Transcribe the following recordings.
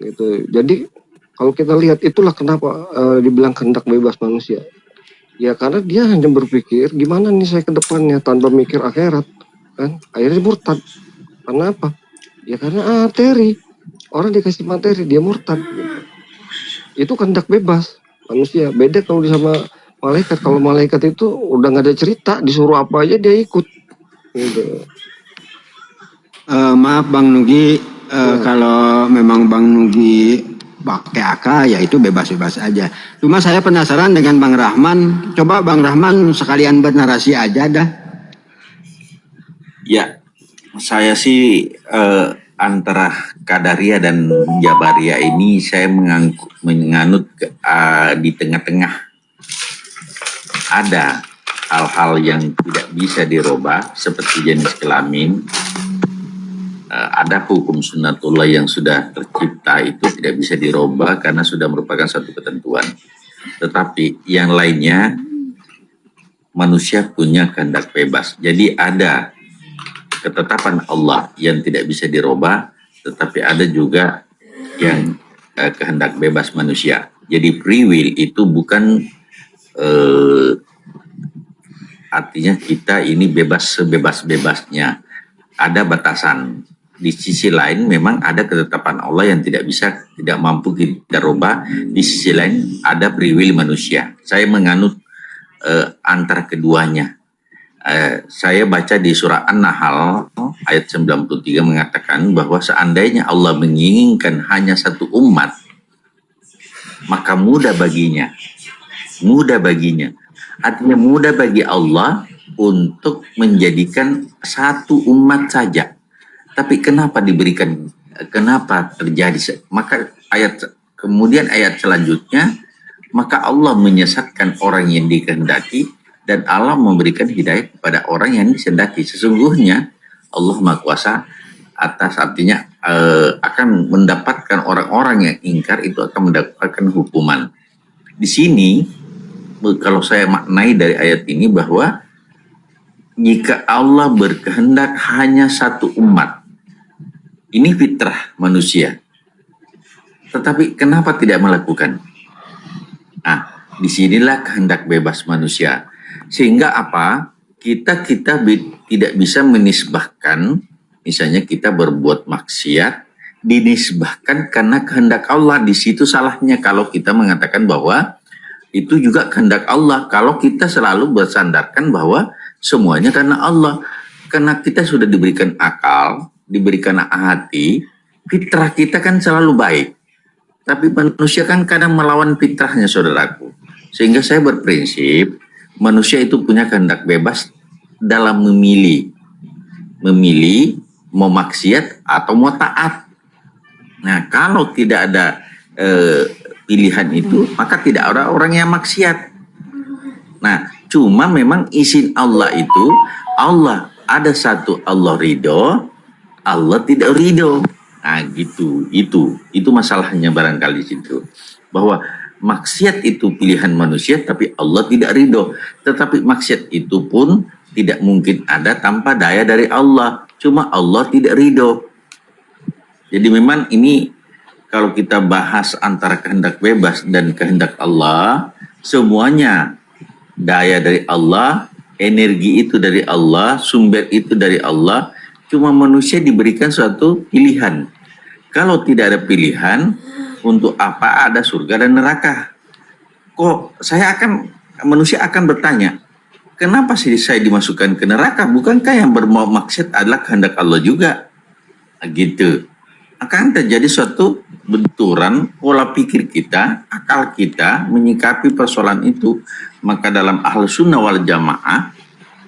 gitu. Jadi kalau kita lihat itulah kenapa dibilang kehendak bebas manusia. Ya karena dia hanya berpikir gimana nih saya ke depannya tanpa mikir akhirat kan. Akhirnya murtad. Karena apa? Ya karena materi. Orang dikasih materi dia murtad gitu. Itu kehendak bebas manusia. Beda kalau sama malaikat. Kalau malaikat itu udah nggak ada cerita, disuruh apa aja dia ikut gitu. Maaf Bang Nugi, kalau memang Bang Nugi pakai akal ya itu bebas-bebas aja. Cuma saya penasaran dengan Bang Rahman. Coba Bang Rahman sekalian bernarasi aja dah. Ya, saya sih antara Qadariyah dan Jabariyah ini saya menganut di tengah-tengah. Ada hal-hal yang tidak bisa dirubah seperti jenis kelamin. Ada hukum sunnatullah yang sudah tercipta itu tidak bisa dirubah karena sudah merupakan satu ketentuan. Tetapi yang lainnya manusia punya kehendak bebas. Jadi ada ketetapan Allah yang tidak bisa dirubah, tetapi ada juga yang kehendak bebas manusia. Jadi free will itu bukan artinya kita ini bebas sebebas-bebasnya. Ada batasan. Di sisi lain memang ada ketetapan Allah yang tidak mampu kita rubah. Di sisi lain ada free will manusia. Saya menganut antara keduanya. Saya baca di surah An-Nahl ayat 93 mengatakan bahwa seandainya Allah menginginkan hanya satu umat, maka mudah baginya. Artinya mudah bagi Allah untuk menjadikan satu umat saja. Tapi kenapa terjadi? Maka kemudian ayat selanjutnya, maka Allah menyesatkan orang yang dikehendaki dan Allah memberikan hidayah kepada orang yang dikehendaki. Sesungguhnya Allah Maha Kuasa atas, artinya akan mendapatkan orang-orang yang ingkar itu akan mendapatkan hukuman. Di sini kalau saya maknai dari ayat ini bahwa jika Allah berkehendak hanya satu umat, ini fitrah manusia. Tetapi kenapa tidak melakukan? Nah, disinilah kehendak bebas manusia. Sehingga apa? Kita tidak bisa menisbahkan, misalnya kita berbuat maksiat, dinisbahkan karena kehendak Allah. Di situ salahnya kalau kita mengatakan bahwa itu juga kehendak Allah. Kalau kita selalu bersandarkan bahwa semuanya karena Allah. Karena kita sudah diberikan akal, diberikan hati, fitrah kita kan selalu baik. Tapi manusia kan kadang melawan fitrahnya, saudaraku. Sehingga saya berprinsip, manusia itu punya kehendak bebas dalam memilih. Memilih mau maksiat atau mau taat. Nah, kalau tidak ada pilihan itu, maka tidak ada orang yang maksiat. Nah, cuma memang izin Allah itu, Allah ada satu Allah ridho, Allah tidak ridho. Nah gitu, itu masalahnya barangkali situ. Bahwa maksiat itu pilihan manusia, tapi Allah tidak ridho. Tetapi maksiat itu pun tidak mungkin ada tanpa daya dari Allah. Cuma Allah tidak ridho. Jadi memang ini kalau kita bahas antara kehendak bebas dan kehendak Allah, semuanya daya dari Allah, energi itu dari Allah, sumber itu dari Allah. Cuma manusia diberikan suatu pilihan. Kalau tidak ada pilihan, untuk apa ada surga dan neraka? Manusia akan bertanya, kenapa sih saya dimasukkan ke neraka? Bukankah yang bermaksud adalah kehendak Allah juga? Gitu. Akan terjadi suatu benturan pola pikir kita, akal kita menyikapi persoalan itu. Maka dalam Ahlus Sunnah wal Jamaah,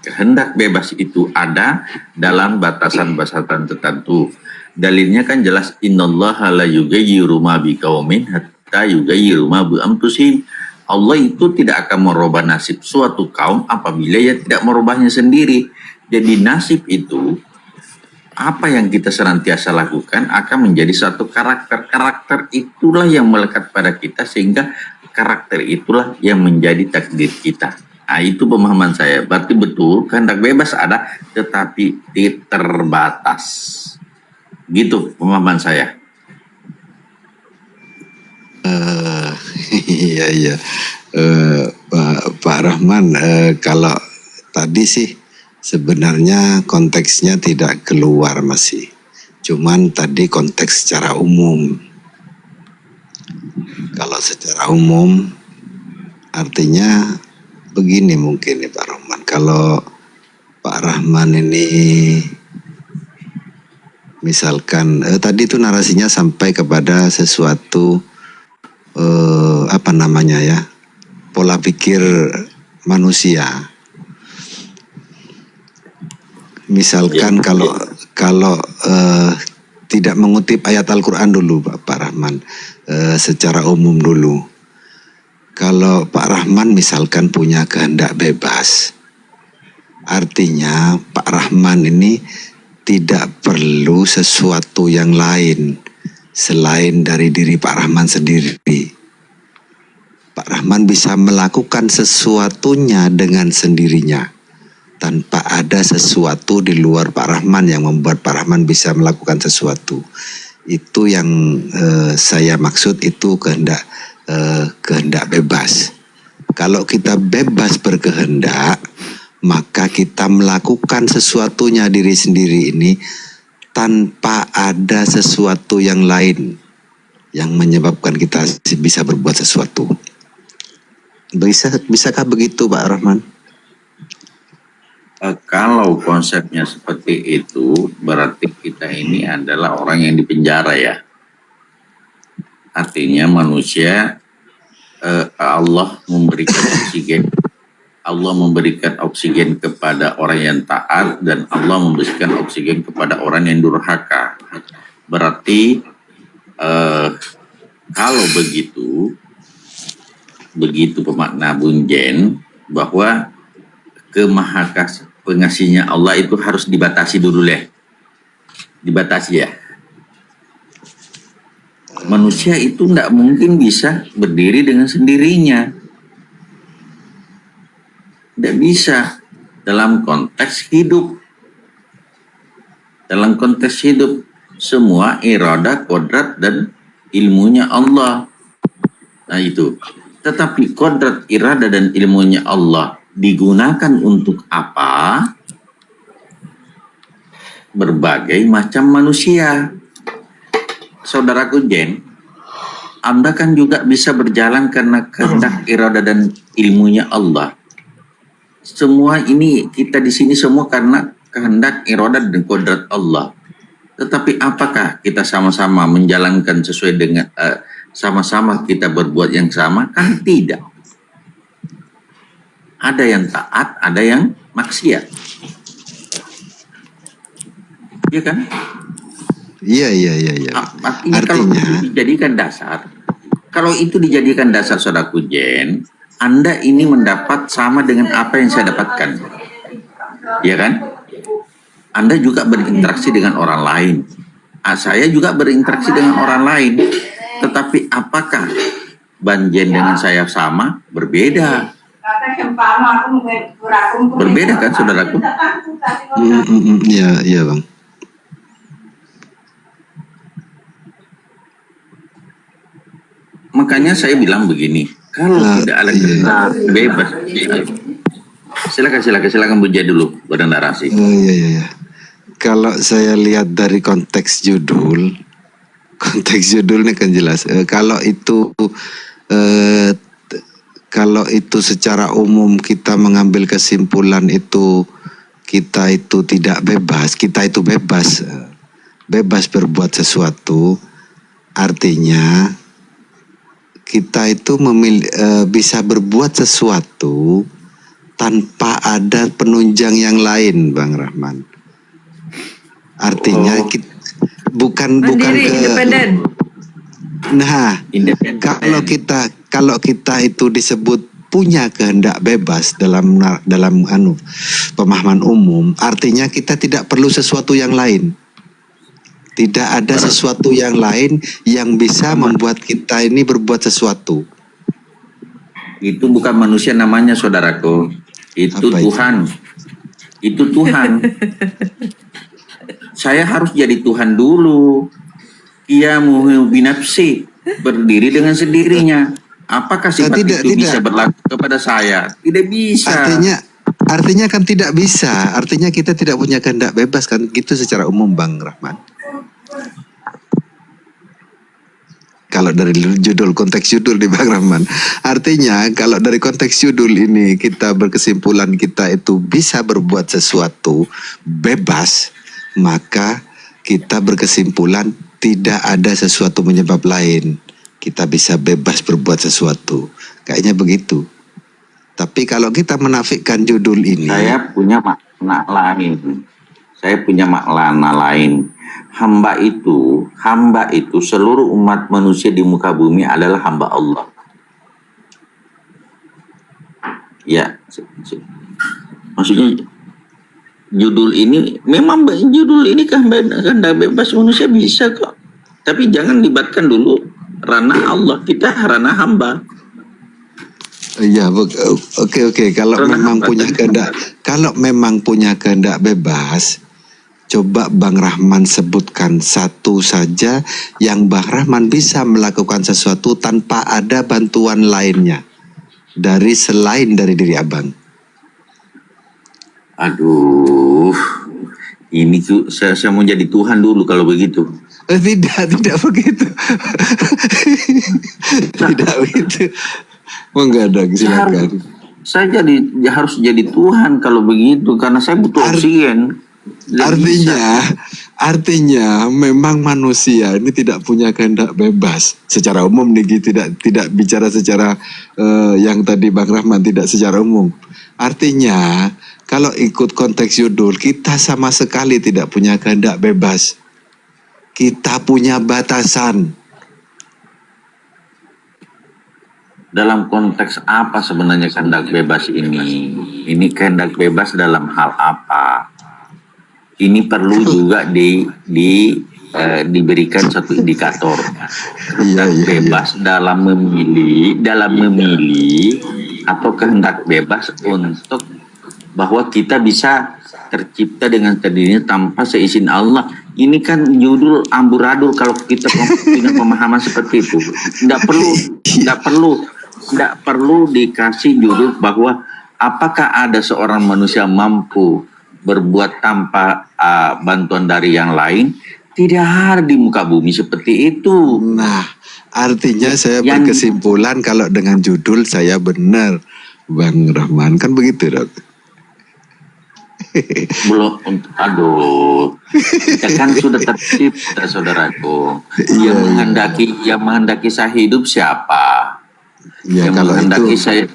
kehendak bebas itu ada dalam batasan-batasan tertentu. Dalilnya kan jelas, innallaha la yughayyiru ma biqaumin hatta yughayyiru ma bi anfusihim. Allah itu tidak akan merubah nasib suatu kaum apabila ia tidak merubahnya sendiri. Jadi nasib itu, apa yang kita senantiasa lakukan akan menjadi satu karakter. Karakter itulah yang melekat pada kita, sehingga karakter itulah yang menjadi takdir kita. Nah, itu pemahaman saya. Berarti betul, kehendak bebas ada, tetapi terbatas. Gitu pemahaman saya. Iya, iya. Pak Rahman, kalau tadi sih sebenarnya konteksnya tidak keluar masih. Cuman tadi konteks secara umum. Kalau secara umum artinya begini mungkin nih Pak Rahman. Kalau Pak Rahman ini misalkan tadi itu narasinya sampai kepada sesuatu apa namanya ya, pola pikir manusia. Misalkan kalau tidak mengutip ayat Al-Quran dulu Pak Rahman, secara umum dulu. Kalau Pak Rahman misalkan punya kehendak bebas, artinya Pak Rahman ini tidak perlu sesuatu yang lain selain dari diri Pak Rahman sendiri. Pak Rahman bisa melakukan sesuatunya dengan sendirinya tanpa ada sesuatu di luar Pak Rahman yang membuat Pak Rahman bisa melakukan sesuatu. Itu yang saya maksud, itu kehendak bebas. Kalau kita bebas berkehendak, maka kita melakukan sesuatunya diri sendiri ini tanpa ada sesuatu yang lain yang menyebabkan kita bisa berbuat sesuatu. Bisakah begitu Pak Rahman? Kalau konsepnya seperti itu, berarti kita ini adalah orang yang dipenjara ya. Artinya manusia, Allah memberikan oksigen. Allah memberikan oksigen kepada orang yang taat dan Allah memberikan oksigen kepada orang yang durhaka. Berarti kalau begitu pemakna Bunjen bahwa pengasihnya Allah itu harus dibatasi dulu deh. Dibatasi ya. Manusia itu tidak mungkin bisa berdiri dengan sendirinya. Tidak bisa dalam konteks hidup. Dalam konteks hidup, semua irada, kodrat, dan ilmunya Allah. Nah itu. Tetapi kodrat, irada, dan ilmunya Allah digunakan untuk apa? Berbagai macam manusia. Saudaraku Jen, Anda kan juga bisa berjalan karena kehendak, irada, dan ilmunya Allah. Semua ini kita di sini semua karena kehendak, irada, dan kodrat Allah. Tetapi apakah kita sama-sama menjalankan sesuai dengan sama-sama kita berbuat yang sama? Kan tidak. Ada yang taat, ada yang maksiat. Iya kan? Iya. Artinya kalau itu dijadikan dasar, kalau itu dijadikan dasar saudaraku Jen, Anda ini mendapat sama dengan apa yang saya dapatkan. Ya kan? Anda juga berinteraksi dengan orang lain. Saya juga berinteraksi dengan orang lain. Tetapi apakah Banjen dengan saya sama? Berbeda. Berbeda kan saudaraku? Iya Bang. Makanya saya bilang begini, kalau tidak ada kehendak bebas, silakan Bunja dulu bernarasi. Iya. Kalau saya lihat dari konteks judulnya kan jelas. Kalau itu secara umum kita mengambil kesimpulan itu kita itu tidak bebas, kita itu bebas berbuat sesuatu, artinya kita itu bisa berbuat sesuatu tanpa ada penunjang yang lain, Bang Rahman. Artinya kita, bukan independen. Nah, kalau kita itu disebut punya kehendak bebas dalam pemahaman umum, artinya kita tidak perlu sesuatu yang lain. Tidak ada sesuatu yang lain yang bisa membuat kita ini berbuat sesuatu. Itu bukan manusia namanya saudaraku. Itu Tuhan. Itu Tuhan. Saya harus jadi Tuhan dulu. Qiyamu binafsi, berdiri dengan sendirinya. Apakah sifat tidak, itu tidak. bisa berlaku kepada saya? Tidak bisa. Artinya kan tidak bisa. Artinya kita tidak punya kehendak bebas kan, gitu secara umum Bang Rahman. Kalau dari judul, konteks judul di Bang Rahman, artinya kalau dari konteks judul ini kita berkesimpulan kita itu bisa berbuat sesuatu bebas, maka kita berkesimpulan tidak ada sesuatu menyebab lain. Kita bisa bebas berbuat sesuatu. Kayaknya begitu. Tapi kalau kita menafikan judul ini, Saya punya makna lain. Saya punya makna lain. Hamba itu seluruh umat manusia di muka bumi adalah hamba Allah. Ya, maksudnya judul ini memang judul ini kehendak bebas manusia bisa kok. Tapi jangan libatkan dulu ranah Allah, kita ranah hamba. ya oke. Kalau memang punya kehendak bebas, coba Bang Rahman sebutkan satu saja yang Bang Rahman bisa melakukan sesuatu tanpa ada bantuan lainnya selain dari diri Abang. Aduh, ini tuh saya mau jadi Tuhan dulu kalau begitu. Tidak begitu. Tidak begitu. Menggadang, silakan. Saya harus jadi Tuhan kalau begitu karena saya butuh oksigen. Artinya memang manusia ini tidak punya kehendak bebas secara umum nih, tidak bicara secara yang tadi Bang Rahman, tidak secara umum. Artinya kalau ikut konteks judul, kita sama sekali tidak punya kehendak bebas. Kita punya batasan. Dalam konteks apa sebenarnya kehendak bebas ini? Ini kehendak bebas dalam hal apa? Ini perlu juga diberikan satu indikator. Kehendak bebas dalam memilih atau kehendak bebas untuk bahwa kita bisa tercipta dengan sendirinya tanpa seizin Allah. Ini kan judul amburadul kalau kita punya pemahaman seperti itu. Tidak perlu dikasih judul bahwa apakah ada seorang manusia mampu berbuat tanpa bantuan dari yang lain. Tidak ada di muka bumi seperti itu. Nah, artinya saya berkesimpulan kalau dengan judul saya benar, Bang Rahman, kan begitu, Dok? Belum, aduh, kita kan sudah tercipta, saudaraku. Yang menghendaki saya hidup siapa? Ya, yang kalau menghendaki itu, saya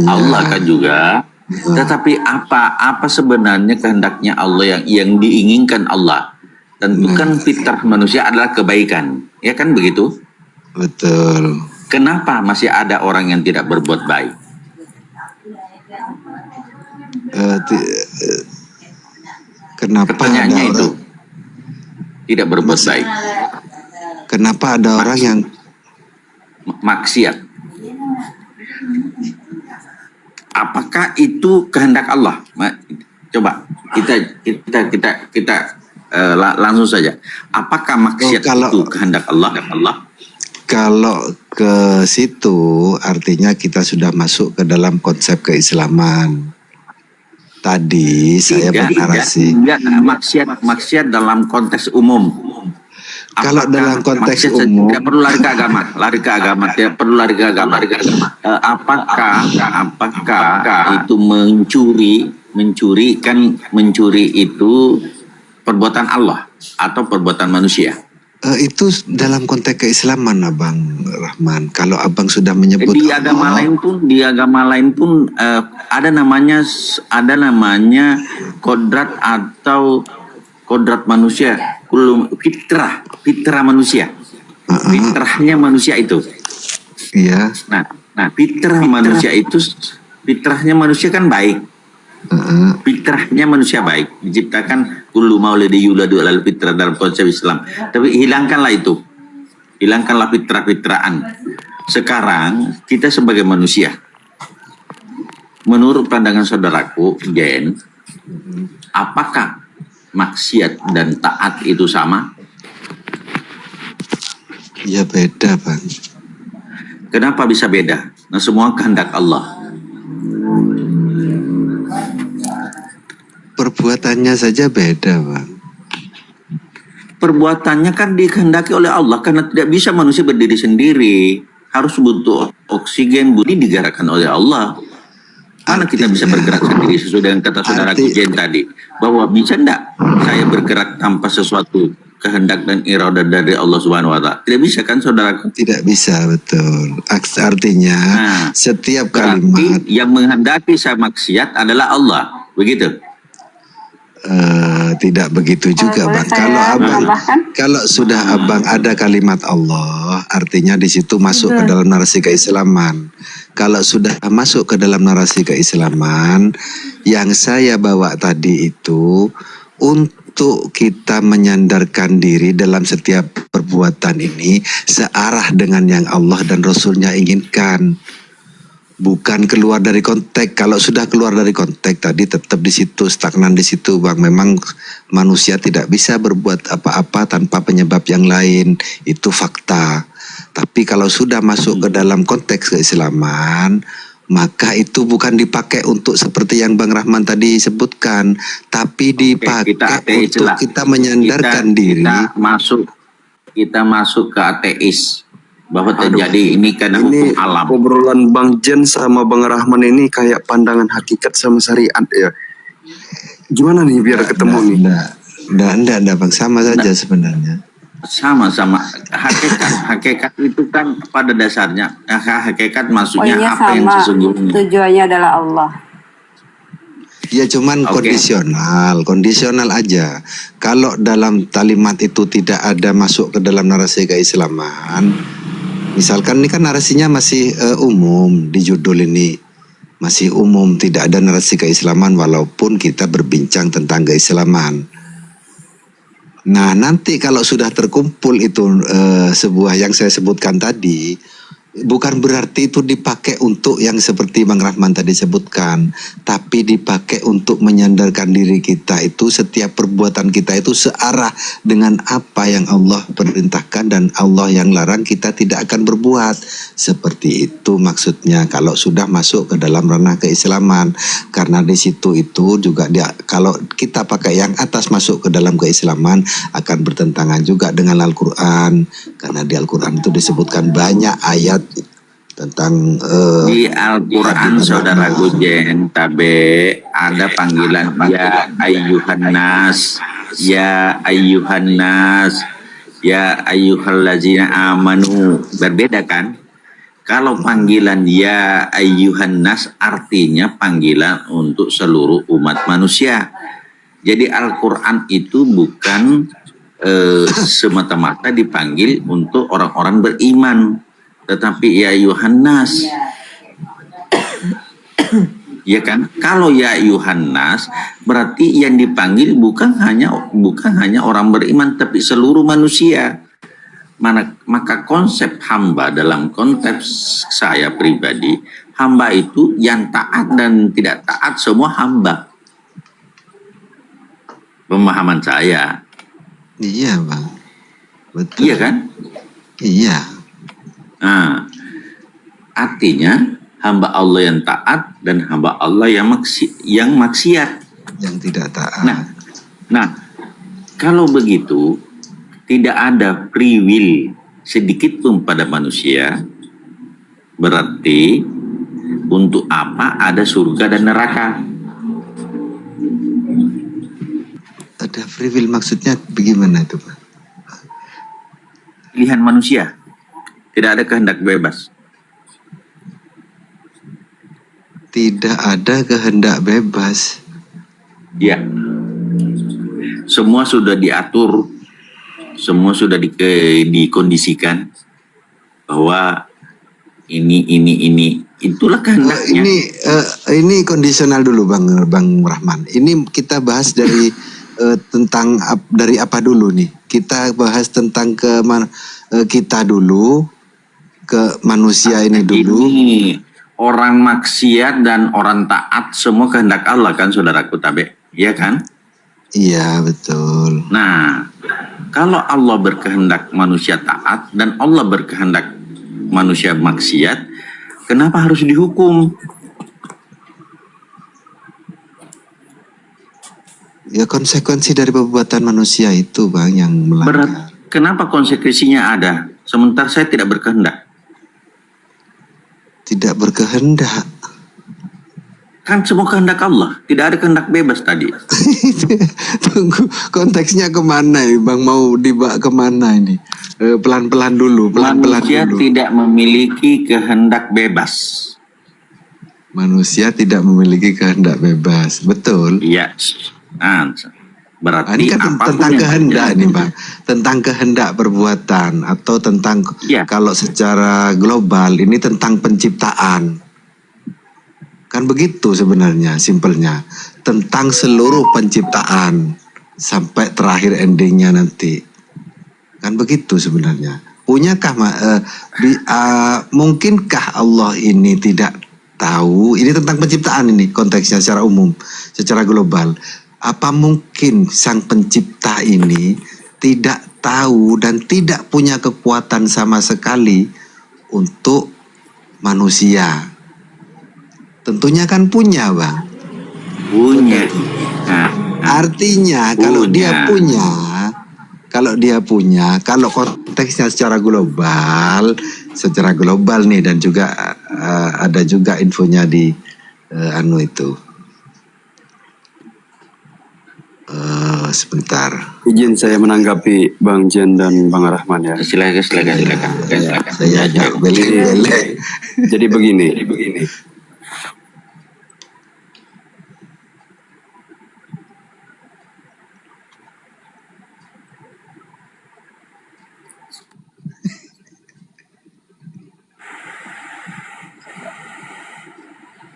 Allah kan juga. Tetapi apa sebenarnya kehendaknya Allah yang diinginkan Allah? Tentu kan fitrah manusia adalah kebaikan, ya kan begitu? Betul. Kenapa masih ada orang yang tidak berbuat baik? Kenapa Pertanyaannya ada itu tidak berbuat baik? Kenapa ada orang yang maksiat? Apakah itu kehendak Allah? Coba kita langsung saja. Apakah maksiat itu kehendak Allah? Kalau ke situ artinya kita sudah masuk ke dalam konsep keislaman. Tadi saya bernarasi. Maksiat dalam konteks umum. Kalau dalam konteks umum tidak perlu lari ke agama, tidak perlu lari ke agama. Apakah itu mencuri itu perbuatan Allah atau perbuatan manusia? Itu dalam konteks keislaman, Abang Rahman. Kalau Abang sudah menyebut di agama lain pun ada namanya kodrat atau kodrat manusia, fitrah manusia. Fitrahnya manusia itu. Iya. Nah, fitrah manusia itu, fitrahnya manusia kan baik. Fitrahnya manusia baik, diciptakan kullu maulidi yuladu alal fitrah dalam konsep Islam. Tapi hilangkanlah itu, hilangkanlah fitrah-fitraan. Sekarang kita sebagai manusia, menurut pandangan saudaraku Gen, apakah maksiat dan taat itu sama? Ya beda, Bang. Kenapa bisa beda? Nah, semua kehendak Allah. Perbuatannya saja beda, Bang. Perbuatannya kan dikehendaki oleh Allah, karena tidak bisa manusia berdiri sendiri. Harus butuh oksigen, budi digerakkan oleh Allah. Mana kita bisa bergerak sendiri sesuai dengan kata saudara Kujen tadi, bahwa bisa enggak saya bergerak tanpa sesuatu kehendak dan iradah dari Allah Subhanahu wa taala? Tidak bisa kan saudaraku? Tidak bisa, betul. Artinya setiap Berarti kalimat yang menghendaki saya maksiat adalah Allah, begitu? tidak begitu juga, Bang. Kalau sudah Abang ada kalimat Allah, artinya di situ masuk ke dalam narasi keislaman. Kalau sudah masuk ke dalam narasi keislaman, yang saya bawa tadi itu untuk kita menyandarkan diri dalam setiap perbuatan ini searah dengan yang Allah dan Rasulnya inginkan. Bukan keluar dari konteks. Kalau sudah keluar dari konteks tadi tetap di situ, stagnan di situ, Bang. Memang manusia tidak bisa berbuat apa-apa tanpa penyebab yang lain. Itu fakta. Tapi kalau sudah masuk ke dalam konteks keislaman, maka itu bukan dipakai untuk seperti yang Bang Rahman tadi sebutkan, tapi dipakai untuk kita menyandarkan diri. Kita masuk ke ateis. Bahwa terjadi ini karena hukum alam. Obrolan Bang Jen sama Bang Rahman ini kayak pandangan hakikat sama syariat ya. Gimana nih biar ketemu nih? Enggak, Bang, sama saja sebenarnya. Sama-sama. Hakikat itu kan pada dasarnya hakikat maksudnya apa yang sesungguhnya. Tujuannya adalah Allah. Ya cuman kondisional aja. Kalau dalam kalimat itu tidak ada masuk ke dalam narasi keislaman, misalkan ini kan narasinya masih umum di judul ini, masih umum, tidak ada narasi keislaman walaupun kita berbincang tentang keislaman. Nah nanti kalau sudah terkumpul itu sebuah yang saya sebutkan tadi, bukan berarti itu dipakai untuk yang seperti Bang Rahman tadi sebutkan, tapi dipakai untuk menyandarkan diri kita itu, setiap perbuatan kita itu searah dengan apa yang Allah perintahkan dan Allah yang larang kita tidak akan berbuat. Seperti itu maksudnya kalau sudah masuk ke dalam ranah keislaman. Karena di situ itu juga kalau kita pakai yang atas masuk ke dalam keislaman akan bertentangan juga dengan Al-Quran. Karena di Al-Quran itu disebutkan banyak ayat tentang di Al-Quran saudara Gujen tabe ada panggilan ya ayyuhan nas, ya ayyuhan nas, ya ayyuhallazina amanu. Berbeda kan? Kalau panggilan ya ayyuhan nas artinya panggilan untuk seluruh umat manusia. Jadi Al-Quran itu bukan semata-mata dipanggil untuk orang-orang beriman, tetapi ya Yohanes, ya kan? Kalau ya Yohanes berarti yang dipanggil bukan hanya orang beriman, tapi seluruh manusia. Maka konsep hamba dalam konteks saya pribadi, hamba itu yang taat dan tidak taat semua hamba. Pemahaman saya. Iya, Bang. Betul. Iya kan? Iya. Nah, artinya hamba Allah yang taat dan hamba Allah yang maksiat. Yang tidak taat. Nah, kalau begitu tidak ada free will sedikit pun pada manusia, berarti untuk apa ada surga dan neraka? Ada free will maksudnya bagaimana itu, Pak? Pilihan manusia. Tidak ada kehendak bebas. Tidak ada kehendak bebas. Ya. Semua sudah diatur, semua sudah dikondisikan bahwa ini itulah kehendaknya. Ini kondisional dulu, Bang Rahman. Ini kita bahas dari tentang dari apa dulu nih? Kita bahas tentang kita dulu, ke manusia ini dulu. Ini orang maksiat dan orang taat semua kehendak Allah kan, saudaraku tabe, iya kan? Iya, betul. Nah, kalau Allah berkehendak manusia taat dan Allah berkehendak manusia maksiat, kenapa harus dihukum? Ya konsekuensi dari perbuatan manusia itu Bang yang melanggar. Berat. Kenapa konsekuensinya ada? Sementara saya tidak berkehendak. Tidak berkehendak. Kan semua kehendak Allah. Tidak ada kehendak bebas tadi. Tunggu, konteksnya kemana ini Bang? Mau dibawa kemana ini? Pelan-pelan dulu, pelan-pelan Manusia dulu. tidak memiliki kehendak bebas. Manusia tidak memiliki kehendak bebas, betul. Iya. Nah, berarti Ini kan apapun tentang yang kehendak terjadi- nih Bang, tentang kehendak perbuatan atau tentang Iya. kalau secara global ini tentang penciptaan. Kan begitu sebenarnya simpelnya, tentang seluruh penciptaan sampai terakhir endingnya nanti. Kan begitu sebenarnya. Mungkinkah Allah ini tidak tahu? Ini tentang penciptaan ini konteksnya secara umum, secara global. Apa mungkin sang pencipta ini tidak tahu dan tidak punya kekuatan sama sekali untuk manusia? Tentunya kan punya Bang. punya. Nah, Artinya kalau dia punya, kalau konteksnya secara global nih dan juga ada juga infonya di itu. Sebentar. Izin saya menanggapi Bang Jen dan Bang Rahman ya. silakan. Saya agak beleng-beleng. Jadi begini.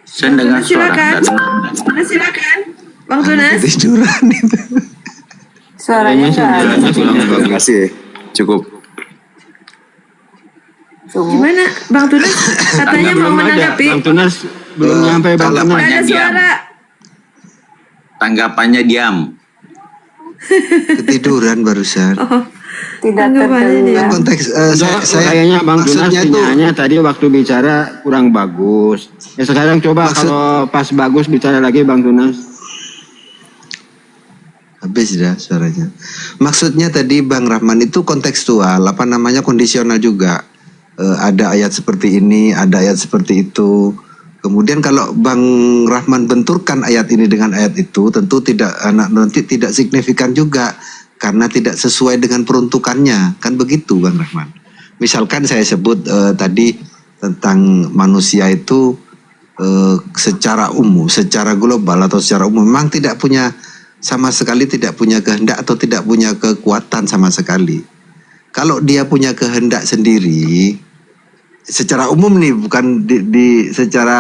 Saya dengar suara. Silakan. Bang Tunas. Ketiduran itu. Suaranya enggak. Terima kasih. Cukup. Gimana Bang Tunas? Katanya mau menanggapi. Bang Tunas belum nyampe Bang kalau Tunas. Nggak ada suara. Tanggapannya diam. Ketiduran barusan. Oh, Tidak tanggapannya dia. Kan konteks saya Kayaknya Bang Tunas maksudnya tuh sinyalnya tadi waktu bicara kurang bagus. Ya sekarang coba kalau pas bagus bicara lagi Bang Tunas. habis dah suaranya. Maksudnya tadi Bang Rahman itu kontekstual, kondisional juga. Ada ayat seperti ini, ada ayat seperti itu. Kemudian kalau Bang Rahman benturkan ayat ini dengan ayat itu, tentu nanti tidak signifikan juga karena tidak sesuai dengan peruntukannya. Kan begitu Bang Rahman. Misalkan saya sebut tadi tentang manusia itu secara umum, secara global atau secara umum memang sama sekali tidak punya kehendak atau tidak punya kekuatan sama sekali. Kalau dia punya kehendak sendiri, secara umum nih, bukan secara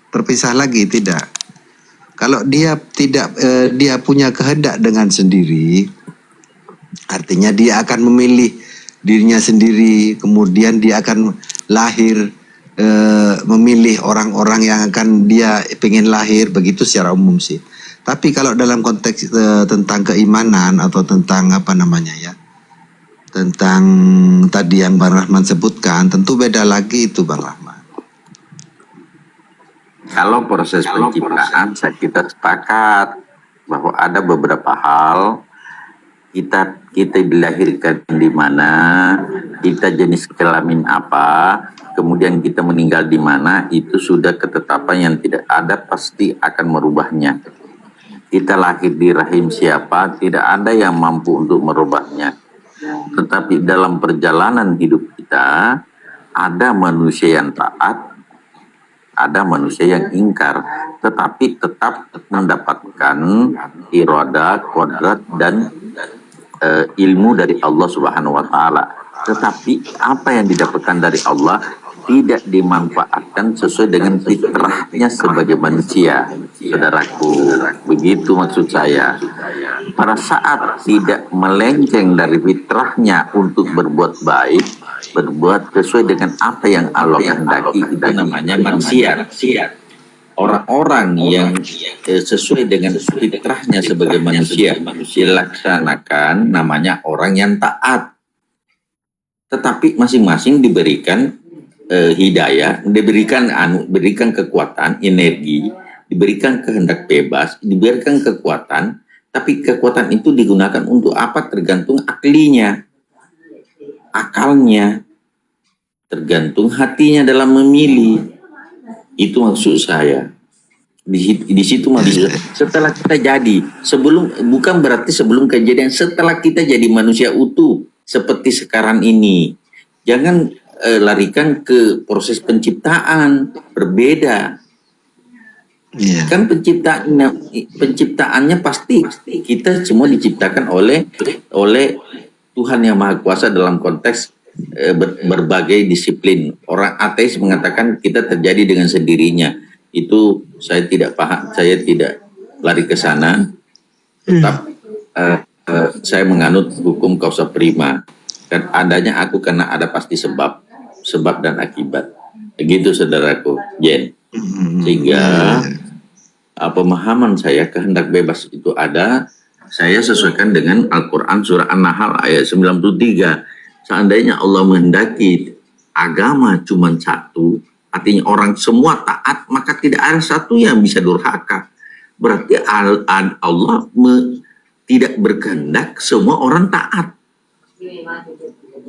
terpisah lagi, tidak. Kalau dia dia punya kehendak dengan sendiri, artinya dia akan memilih dirinya sendiri, kemudian dia akan lahir, memilih orang-orang yang akan dia pengen lahir, begitu secara umum sih. Tapi kalau dalam konteks tentang keimanan atau tentang tentang tadi yang Bang Rahman sebutkan, tentu beda lagi itu Bang Rahman. Kalau proses penciptaan, kita sepakat bahwa ada beberapa hal kita dilahirkan di mana, kita jenis kelamin apa, kemudian kita meninggal di mana, itu sudah ketetapan yang tidak ada, pasti akan merubahnya. Kita lahir di rahim siapa, tidak ada yang mampu untuk merubahnya. Tetapi dalam perjalanan hidup kita, ada manusia yang taat, ada manusia yang ingkar, tetapi tetap mendapatkan iradah, kodrat, dan ilmu dari Allah Subhanahu wa Ta'ala. Tetapi apa yang didapatkan dari Allah tidak dimanfaatkan sesuai dengan fitrahnya sebagai manusia, saudaraku. Begitu maksud saya. Pada saat tidak melenceng dari fitrahnya untuk berbuat baik, berbuat sesuai dengan apa yang Allah kehendaki, itu namanya manusia. Orang-orang yang sesuai dengan fitrahnya sebagai manusia dilaksanakan, namanya orang yang taat. tetapi masing-masing diberikan hidayah, diberikan kekuatan, energi, diberikan kehendak bebas, diberikan kekuatan, tapi kekuatan itu digunakan untuk apa tergantung akalnya, tergantung hatinya dalam memilih. Itu maksud saya. Di situ maksud setelah kita jadi, bukan berarti sebelum kejadian, setelah kita jadi manusia utuh seperti sekarang ini, jangan larikan ke proses penciptaan, berbeda. Kan penciptaannya pasti kita semua diciptakan oleh Tuhan yang Maha Kuasa dalam konteks berbagai disiplin. Orang ateis mengatakan kita terjadi dengan sendirinya. Itu saya tidak paham, saya tidak lari ke sana. Tetap saya menganut hukum causa prima. Dan adanya aku karena ada pasti sebab dan akibat. Begitu saudaraku, Jen. Sehingga pemahaman saya kehendak bebas itu ada, saya sesuaikan dengan Al-Quran surah An-Nahl ayat 93. Seandainya Allah menghendaki agama cuma satu, artinya orang semua taat, maka tidak ada satu yang bisa durhaka. Berarti Allah tidak berkehendak semua orang taat.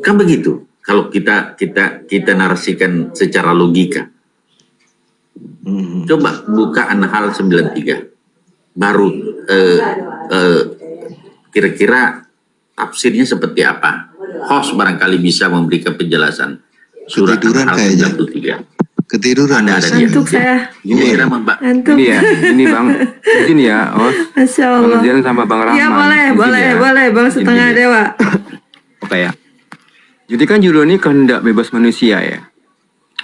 Kan begitu kalau kita narasikan secara logika. Coba buka An-Nahl 93. Baru kira-kira tafsirnya seperti apa? Host barangkali bisa memberikan penjelasan. Surah An-Nahl 93. Ketiduran ada dia. Ngantuk saya. Gini kira Mbak. Ngantuk. Ini ya, ini Bang, izin ya, Masya Bang Allah. Jen sama Bang Rahman. Ya boleh, izin boleh, ya. boleh. Bang setengah Izin ya. dewa. Oke ya. Jadi kan judul ini kehendak bebas manusia ya.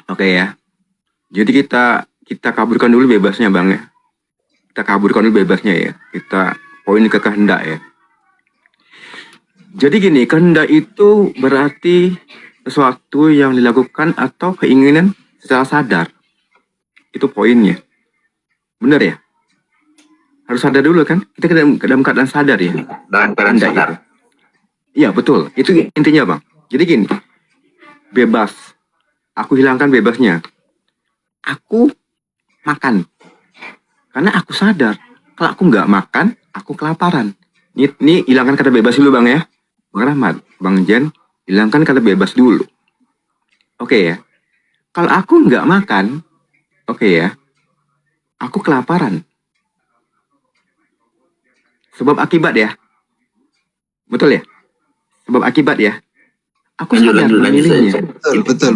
Oke ya. Jadi kita kaburkan dulu bebasnya Bang ya. Kita kaburkan dulu bebasnya ya. Kita poin ke kehendak ya. Jadi gini, kehendak itu berarti sesuatu yang dilakukan atau keinginan secara sadar. Itu poinnya. Benar ya? Harus sadar dulu kan? Kita dalam keadaan sadar ya. Dalam keadaan Kehendak sadar. itu. Iya betul. Itu intinya Bang. Jadi gini. Bebas. Aku hilangkan bebasnya. Aku makan. Karena aku sadar. Kalau aku nggak makan, aku kelaparan. Ini hilangkan kata bebas dulu Bang ya. Bang Rahmat, Bang Jen, hilangkan kata bebas dulu. Oke ya. Kalau aku nggak makan, oke ya, aku kelaparan. Sebab akibat ya. Betul ya? Sebab akibat ya. Aku sadar memilihnya. Betul.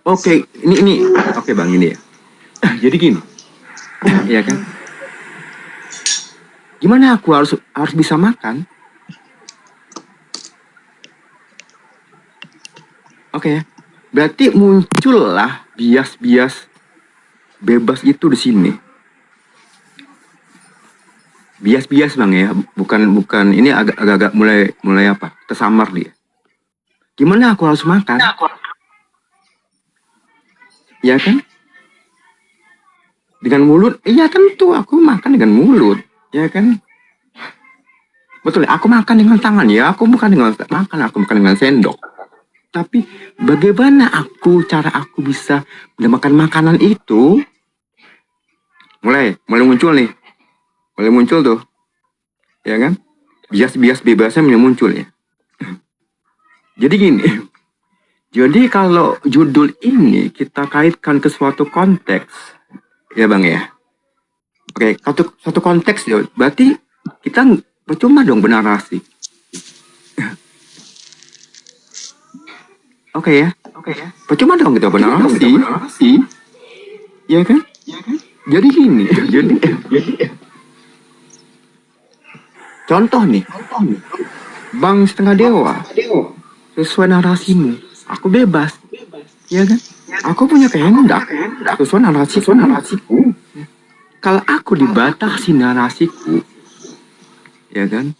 Oke, ini. Oke Bang, ini ya. Jadi gini. Ya kan? Gimana aku harus bisa makan? Oke ya. Berarti muncullah bias-bias bebas itu di sini. Bias-bias Bang ya, bukan ini agak mulai apa? Tersamar dia. Gimana aku harus makan? Ya kan? Dengan mulut, iya tentu aku makan dengan mulut, ya kan? Betul, aku makan dengan tangan ya, aku bukan dengan makan, aku makan dengan sendok. Tapi bagaimana cara aku bisa mendapatkan makanan itu? Mulai muncul nih. Mulai muncul tuh. Ya kan? Bias-bias bebasnya mulai muncul ya. Jadi gini. Jadi kalau judul ini kita kaitkan ke suatu konteks. Ya Bang ya. Oke, satu konteks ya. Berarti kita percuma dong bernarasi. Oke ya. Percuma dong kita bernarasi. Ya kan? Jadi gini. Contoh nih. Bang setengah dewa. Sesuai narasimu. Aku bebas. Ya kan? Aku punya kehendak. Sesuai narasiku. Kalau aku dibatasi narasiku. Ya kan?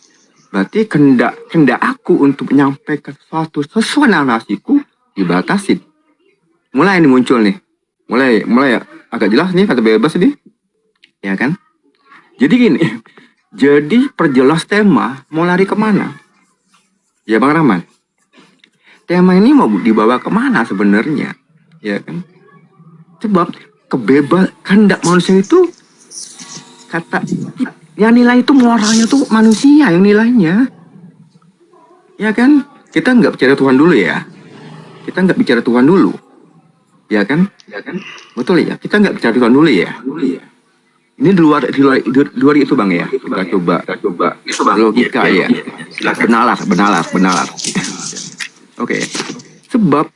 Berarti kehendak aku untuk menyampaikan sesuatu sesuai narasiku dibatasin. Mulai ini muncul nih. Mulai agak jelas nih kata bebas nih. Ya kan? Jadi gini. Jadi perjelas tema mau lari kemana? Ya Bang Rahman. tema ini mau dibawa kemana sebenarnya, ya kan? Sebab kehendak manusia itu kata yang nilai itu moralnya tuh manusia yang nilainya, ya kan? Kita nggak bicara Tuhan dulu ya, kita nggak bicara Tuhan dulu, ya kan? Betul ya, kita nggak bicara Tuhan dulu ya. Ini di luar itu bang ya. Kita coba logika ya. Benalar. Oke. Sebab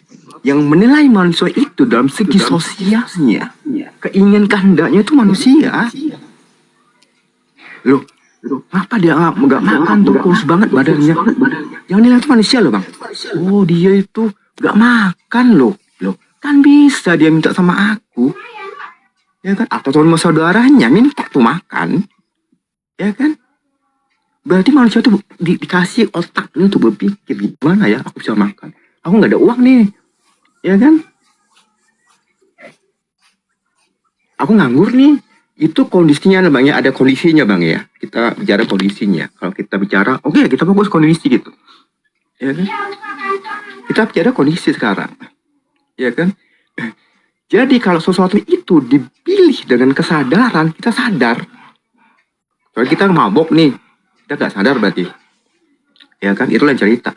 yang menilai manusia itu dalam segi sosialnya, keinginan kehendaknya itu manusia. Loh, apa dia nggak makan tuh kurus banget badannya? Yang nilai itu manusia loh bang. Oh dia itu nggak makan loh. Kan bisa dia minta sama aku. Ya kan, atau sama saudaranya minta tuh makan, ya kan? Berarti manusia tuh dikasih otak ini untuk berpikir gimana ya aku bisa makan. Aku nggak ada uang nih, ya kan? Aku nganggur nih. Itu kondisinya namanya, ada kondisinya bang ya. Kita bicara kondisinya. Kalau kita bicara, oke, kita fokus kondisi gitu, ya kan? Kita bicara kondisi sekarang, ya kan? Jadi kalau sesuatu itu dipilih dengan kesadaran, kita sadar. Kalau kita mabok nih, kita gak sadar berarti. Ya kan, itu lain cerita.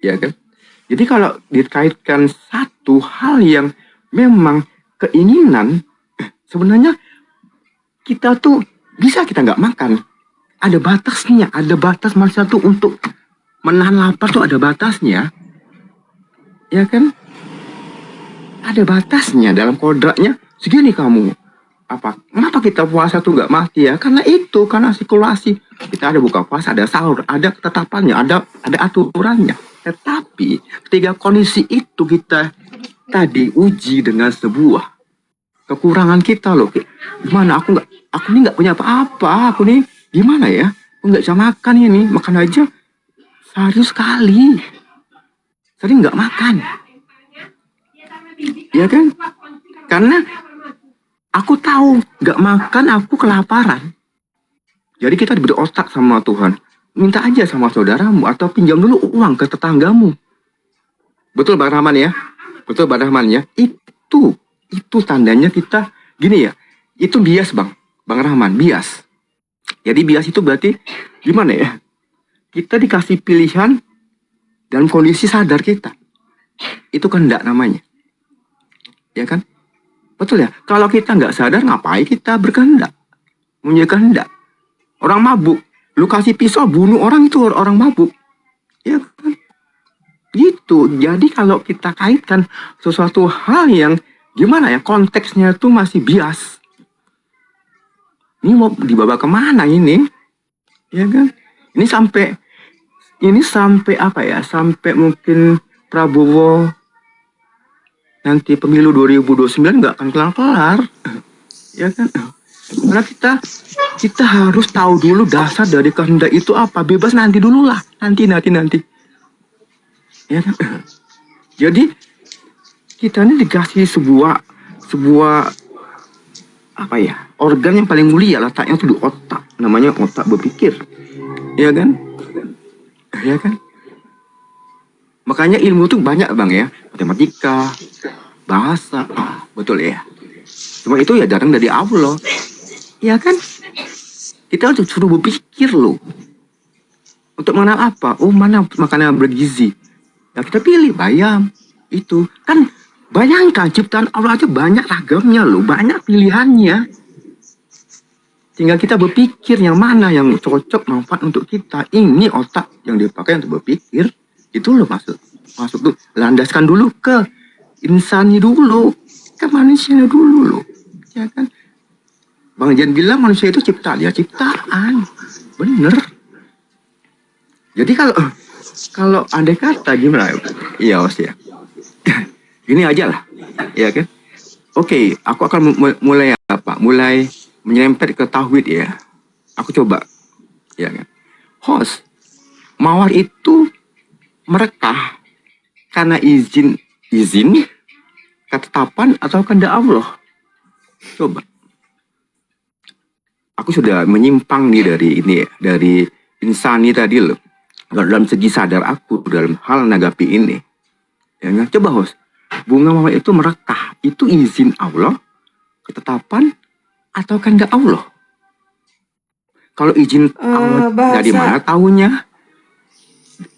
Ya kan. Jadi kalau dikaitkan satu hal yang memang keinginan, sebenarnya kita tuh bisa kita nggak makan. Ada batasnya, ada batas manusia tuh untuk menahan lapar tuh ada batasnya. Ya kan. Ada batasnya dalam kodratnya, segini kamu. Kenapa kita puasa tuh nggak mati ya? Karena sirkulasi. Kita ada buka puasa, ada sahur, ada ketetapannya, ada aturannya. Tetapi ketika kondisi itu kita tadi uji dengan sebuah kekurangan kita loh. Gimana aku ini nggak punya apa-apa, aku nih gimana ya? Aku nggak bisa makan ini, makan aja sehari sekali. Sering nggak makan. Ya kan? Karena aku tahu gak makan aku kelaparan. Jadi kita diberi otak sama Tuhan. Minta aja sama saudaramu atau pinjam dulu uang ke tetanggamu. Betul Bang Rahman ya? Betul Bang Rahman ya? Itu tandanya kita gini ya. Itu bias Bang Rahman, bias. Jadi bias itu berarti gimana ya? Kita dikasih pilihan dalam kondisi sadar kita. Itu kehendak namanya. Ya kan? Betul ya? Kalau kita nggak sadar, ngapain kita berkehendak? Punya kehendak. Orang mabuk, lu kasih pisau bunuh orang itu orang mabuk. Ya kan? Gitu. Jadi kalau kita kaitkan sesuatu hal yang gimana ya, konteksnya itu masih bias. Ini mau dibawa kemana ini? Ya kan? Ini sampai apa ya? Sampai mungkin Prabowo nanti pemilu 2029 nggak akan kelar-kelar, ya kan? Karena kita harus tahu dulu dasar dari kehendak itu apa. Bebas nanti dulu lah, nanti, ya kan? Jadi kita ini dikasih sebuah apa ya? Organ yang paling mulia, letaknya tuh di otak, namanya otak berpikir, ya kan? Ya kan? Makanya ilmu tuh banyak bang ya, matematika, bahasa, betul ya. Cuma itu ya datang dari Allah, ya kan? Kita harus suruh berpikir loh. Untuk mengenal apa? Oh mana makanan bergizi? Ya kita pilih bayam. Itu kan bayangkan ciptaan Allah aja banyak ragamnya loh, banyak pilihannya. Tinggal kita berpikir yang mana yang cocok manfaat untuk kita. Ini otak yang dipakai untuk berpikir. Itu loh masuk tuh, landaskan dulu ke insani dulu, ke manusianya dulu loh, ya kan? Bang Jan bilang manusia itu ciptaan, ya ciptaan, bener. Jadi kalau andai kata gimana, iya os ya, ini aja lah, ya kan? Oke, aku akan mulai menyerempet ke tauhid ya. Aku coba, ya kan? Host, mawar itu merekah karena izin ketetapan atau kehendak Allah. Coba. Aku sudah menyimpang nih dari insani tadi loh. Kalau dalam segi sadar aku dalam hal nanggapi ini, ya kan? Coba host, bunga mawar itu merekah, itu izin Allah, ketetapan atau kehendak Allah? Kalau izin Allah dari mana tahunya?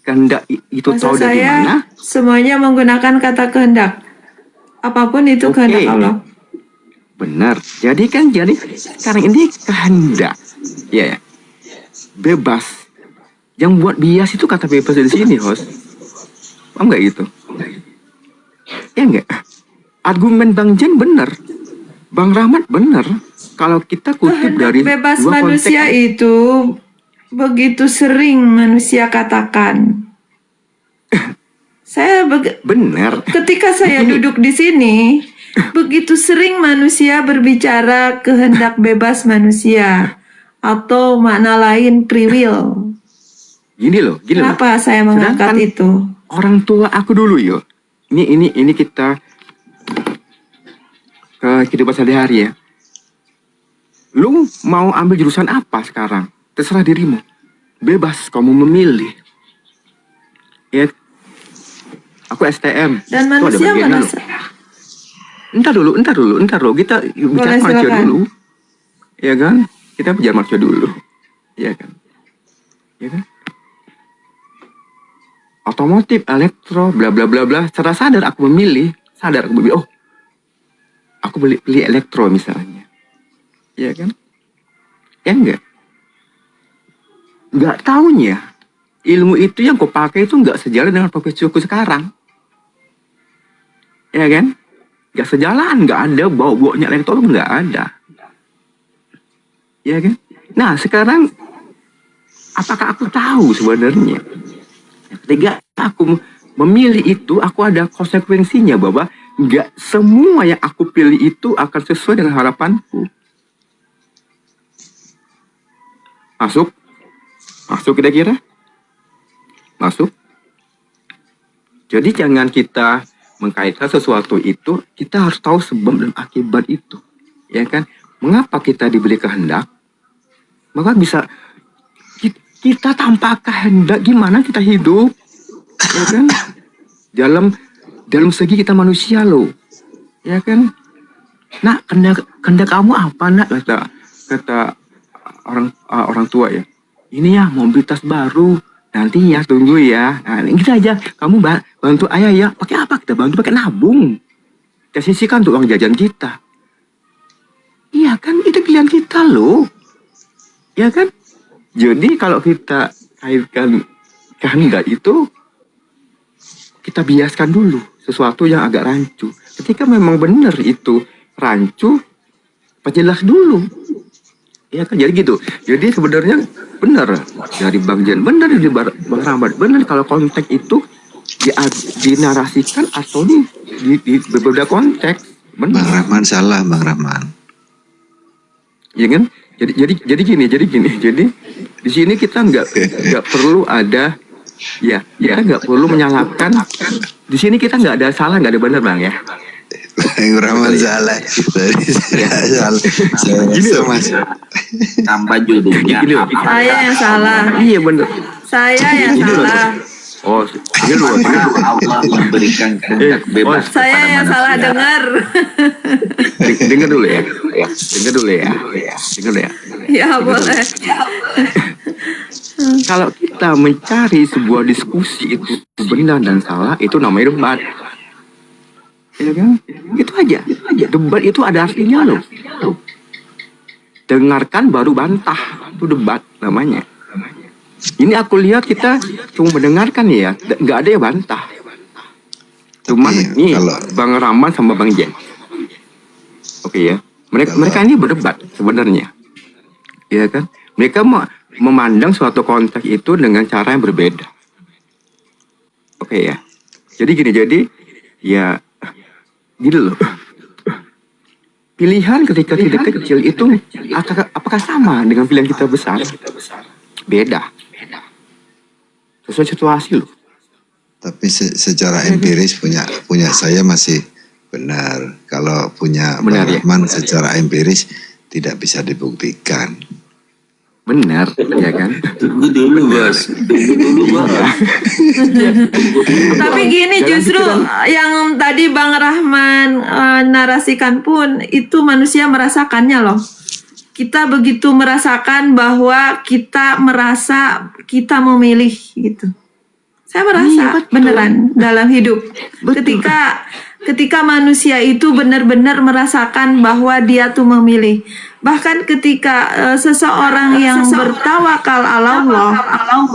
Kehendak itu tahu Bahasa dari saya mana? semuanya menggunakan kata kehendak. Apapun itu Oke. kehendak Allah. Benar. Jadi sekarang ini kehendak, ya, bebas. Yang buat bias itu kata bebas di sini, host. Paham nggak gitu? Ya nggak? Argumen Bang Jen benar. Bang Rahmat benar. Kalau kita kutip Kehendak dari bebas dua manusia konteks, itu begitu sering manusia katakan. benar. Ketika saya duduk di sini, begitu sering manusia berbicara kehendak bebas manusia atau makna lain free will. Gini loh. Kenapa saya mengangkat Sedangkan itu? orang tua aku dulu yo. Ini kita ke kehidupan sehari-hari ya. Lu mau ambil jurusan apa sekarang? Terserah dirimu. Bebas kamu memilih. Ya. Aku STM. Dan Tuh ada manusia bagiannya merasa loh. Entar dulu. Kita bicara manusia silakan. dulu. Ya kan? Kita bicara manusia dulu. Ya kan? Otomotif, elektro, bla bla bla bla. Secara sadar aku memilih. Oh, aku beli elektro misalnya. Ya kan? Ya enggak? Enggak taunya ilmu itu yang kau pakai itu enggak sejalan dengan profesiku sekarang. Ya kan? Enggak sejalan, enggak ada bau-baunya elektro, enggak ada. Ya kan? Nah, sekarang apakah aku tahu sebenarnya? Ketika aku memilih itu, aku ada konsekuensinya bahwa enggak semua yang aku pilih itu akan sesuai dengan harapanku. Masuk kira-kira? Masuk? Jadi jangan kita mengkaitkan sesuatu itu, kita harus tahu sebab dan akibat itu. Ya kan? Mengapa kita diberi kehendak? Maka bisa kita tanpa kehendak gimana kita hidup? Ya kan? Dalam segi kita manusia loh. Ya kan? Nah, kehendak kamu apa, nak? Kata orang tua ya. Ini ya mau beli tas baru. Nanti ya tunggu ya. Nah, gitu aja. Kamu bantu ayah ya. Pakai apa? Kita bantu pakai nabung. Kita sisihkan untuk uang jajan kita. Iya kan? Itu pilihan kita loh. Ya kan? Jadi kalau kita kaitkan kehendak itu, kita biaskan dulu sesuatu yang agak rancu. Ketika memang benar itu rancu, perjelas dulu. Ya kan, jadi gitu. Jadi sebenarnya benar dari Bang Jen, benar dari Bang Rahmat, benar kalau konteks itu dinarasikan atau di beberapa konteks. Benar. Bang Rahman salah, Bang Rahman. Ya kan? Jadi gini. Jadi di sini kita nggak perlu ada kita nggak perlu menyalahkan. Di sini kita nggak ada salah, nggak ada benar, Bang ya. Bang Rahman salah. Saya mas. Tambah judulnya Gini loh. Saya yang salah. Iya benar. Saya yang Ini loh. salah. Oh, ini loh. Allah memberikan kehendak bebas Saya kepada yang salah manusia. dengar. Dengar dulu ya. Ya boleh. Kalau kita mencari sebuah diskusi itu benar dan salah, itu namanya debat. Ya kan? Itu aja. Debat itu ada artinya loh. Dengarkan baru bantah. Itu debat namanya. Ini aku lihat kita cuma mendengarkan ya, nggak ada yang bantah. Cuman nih Bang Rahman sama Bang Jen. Oke ya. Mereka ini berdebat sebenarnya. Ya kan? Mereka memandang suatu konteks itu dengan cara yang berbeda. Oke ya. Jadi ya gini loh. Pilihan ketika kita kecil itu apakah sama dengan pilihan kita besar? Beda. Sesuai situasi loh. Tapi secara empiris punya saya masih benar. Kalau punya Bang Rahman secara empiris tidak bisa dibuktikan. Benar, ya kan? Tunggu dulu bos. Tapi gini, Jalan justru pikiran. yang tadi Bang Rahman narasikan pun itu manusia merasakannya loh. Kita begitu merasakan bahwa kita merasa kita memilih gitu. Saya merasa beneran dalam hidup. Ketika manusia itu benar-benar merasakan bahwa dia tuh memilih. Bahkan ketika seseorang yang bertawakal ala Allah,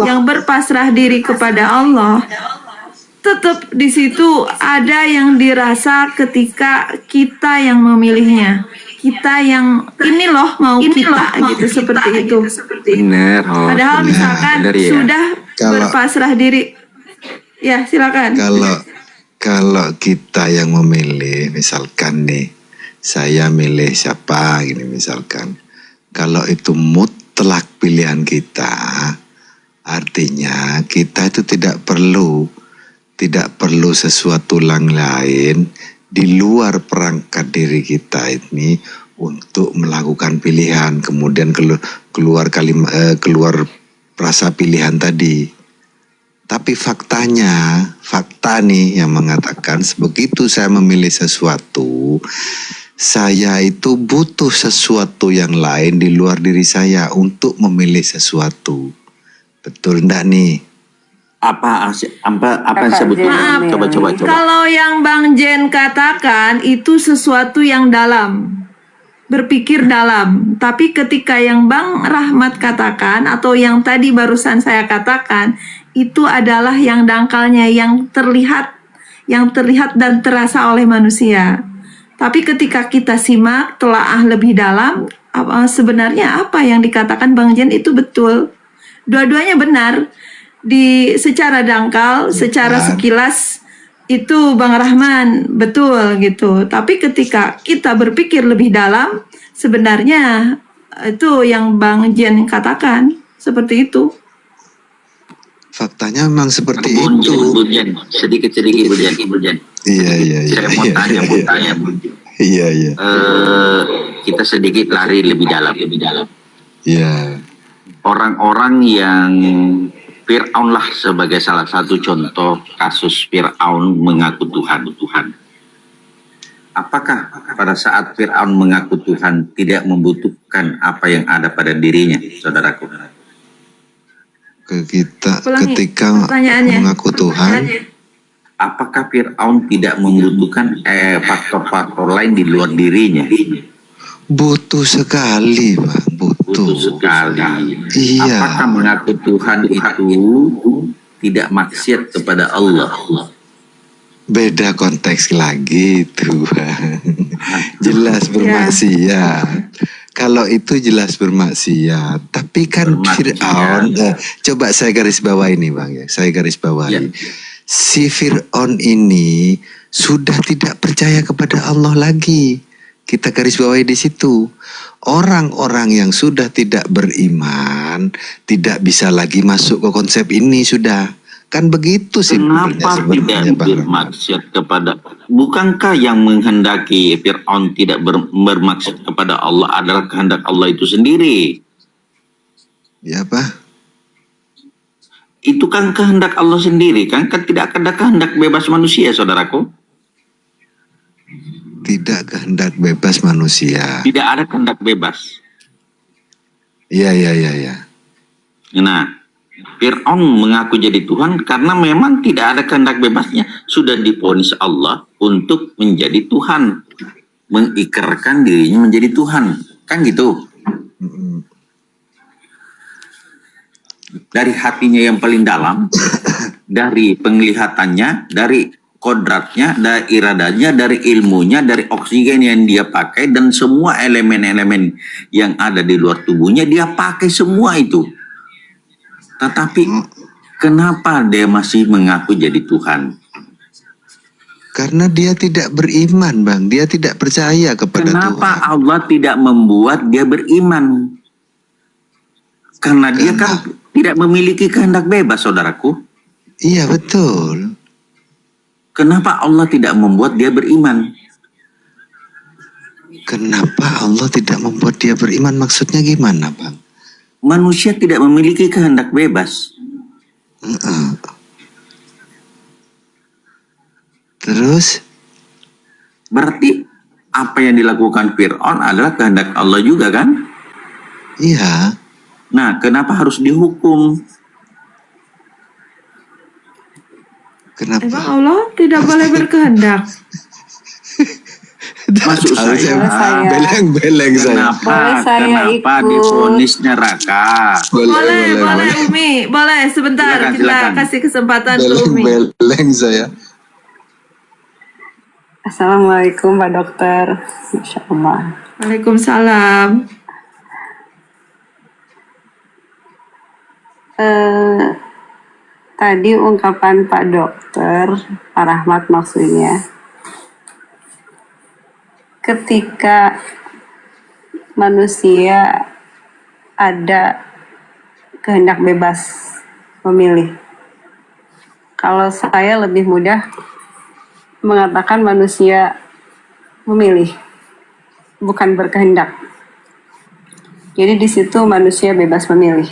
yang berpasrah diri kepada Allah, tetap di situ ada yang dirasa ketika kita yang memilihnya. Kita yang ini loh mau kita gitu, seperti itu. Benar. Oh, Padahal benar. misalkan Benar ya. sudah Kalau- berpasrah diri. Ya, silakan. Kalau kita yang memilih, misalkan nih, saya milih siapa gini misalkan. Kalau itu mutlak pilihan kita, artinya kita itu tidak perlu sesuatu yang lain di luar perangkat diri kita ini untuk melakukan pilihan, kemudian keluar rasa pilihan tadi. Tapi fakta nih yang mengatakan begitu saya memilih sesuatu, saya itu butuh sesuatu yang lain di luar diri saya untuk memilih sesuatu. Betul enggak nih? Apa yang sebetulnya? Maaf, Coba. kalau yang Bang Jen katakan itu sesuatu yang dalam, berpikir dalam. Tapi ketika yang Bang Rahmat katakan atau yang tadi barusan saya katakan, itu adalah yang dangkalnya, yang terlihat dan terasa oleh manusia. Tapi ketika kita simak, telaah lebih dalam, sebenarnya apa yang dikatakan Bang Jen itu betul. Dua-duanya benar. Secara dangkal, secara sekilas itu Bang Rahman betul gitu. Tapi ketika kita berpikir lebih dalam, sebenarnya itu yang Bang Jen katakan seperti itu. Faktanya memang seperti Bun itu. Jen. Sedikit Bun Jen. Iya. Saya mau tanya Bun Jen. Iya. Kita sedikit lari lebih dalam. Iya. Orang-orang yang Fir'aun lah sebagai salah satu contoh kasus Fir'aun mengaku Tuhan. Apakah pada saat Fir'aun mengaku Tuhan tidak membutuhkan apa yang ada pada dirinya, saudaraku? Ulangi Ketika pertanyaannya. mengaku Tuhan, Apakah Fir'aun tidak membutuhkan faktor-faktor lain di luar dirinya? butuh sekali, Bang. Butuh sekali. Iya. Apakah mengaku Tuhan itu tidak maksiat kepada Allah? Beda konteks lagi itu, Bang. Jelas bermaksiat. Kalau itu jelas bermaksiat. Tapi kan Bermaksiat. Fir'aun, coba saya garis bawah ini, Bang ya. Saya garis bawahi. Si Fir'aun ini sudah tidak percaya kepada Allah lagi. Kita garis bawahi di situ. Orang-orang yang sudah tidak beriman tidak bisa lagi masuk ke konsep ini sudah. Kan begitu simpelnya Kenapa sebenarnya, tidak Bang. bermaksiat kepada? Bukankah yang menghendaki Fir'aun tidak bermaksud kepada Allah adalah kehendak Allah itu sendiri? Ya, Pak. Itu kan kehendak Allah sendiri, kan tidak ada kehendak bebas manusia, saudaraku. Tidak kehendak bebas manusia. Tidak ada kehendak bebas. Iya. Nah, Fir'aun mengaku jadi Tuhan karena memang tidak ada kehendak bebasnya. Sudah divonis Allah untuk menjadi Tuhan. Mengikrarkan dirinya menjadi Tuhan. Kan gitu. Dari hatinya yang paling dalam, dari penglihatannya, dari kodratnya, dari iradanya, dari ilmunya, dari oksigen yang dia pakai, dan semua elemen-elemen yang ada di luar tubuhnya, dia pakai semua itu. Tetapi kenapa dia masih mengaku jadi Tuhan? Karena dia tidak beriman, Bang. Dia tidak percaya kepada Kenapa Tuhan. Allah tidak membuat dia beriman? Karena dia kan tidak memiliki kehendak bebas, saudaraku. Iya, betul. Kenapa Allah tidak membuat dia beriman? Kenapa Allah tidak membuat dia beriman? Maksudnya gimana, Bang? manusia tidak memiliki kehendak bebas. Terus Berarti apa yang dilakukan Fir'aun adalah kehendak Allah juga kan? iya, Nah, kenapa harus dihukum? Emang kenapa? Allah tidak boleh berkehendak? Maksud Tahu saya, beleng-beleng saya. kenapa divonis neraka? Boleh, Umi. Boleh, sebentar. Silakan, Kita silakan. kasih kesempatan ke Umi. Beleng saya. Assalamualaikum Pak Dokter. Masya Allah. Waalaikumsalam. Tadi ungkapan Pak Dokter, Pak Rahmat maksudnya, ketika manusia ada kehendak bebas memilih. Kalau saya lebih mudah mengatakan manusia memilih, bukan berkehendak. Jadi di situ manusia bebas memilih.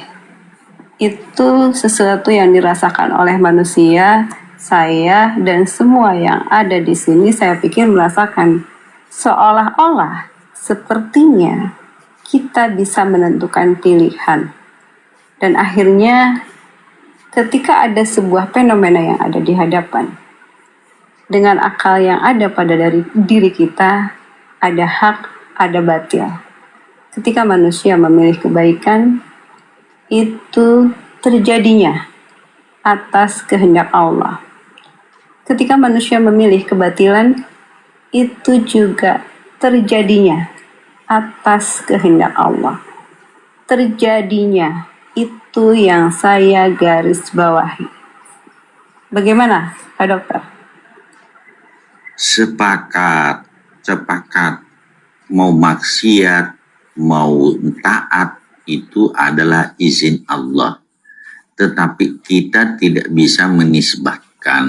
Itu sesuatu yang dirasakan oleh manusia, saya dan semua yang ada di sini, saya pikir merasakan seolah-olah sepertinya kita bisa menentukan pilihan. Dan akhirnya ketika ada sebuah fenomena yang ada di hadapan, dengan akal yang ada pada dari diri kita, ada hak, ada batil. Ketika manusia memilih kebaikan, itu terjadinya atas kehendak Allah. Ketika manusia memilih kebatilan, itu juga terjadinya atas kehendak Allah. Terjadinya itu yang saya garis bawahi. Bagaimana, Pak Dokter? Sepakat. Mau maksiat, mau taat, itu adalah izin Allah. Tetapi kita tidak bisa menisbahkan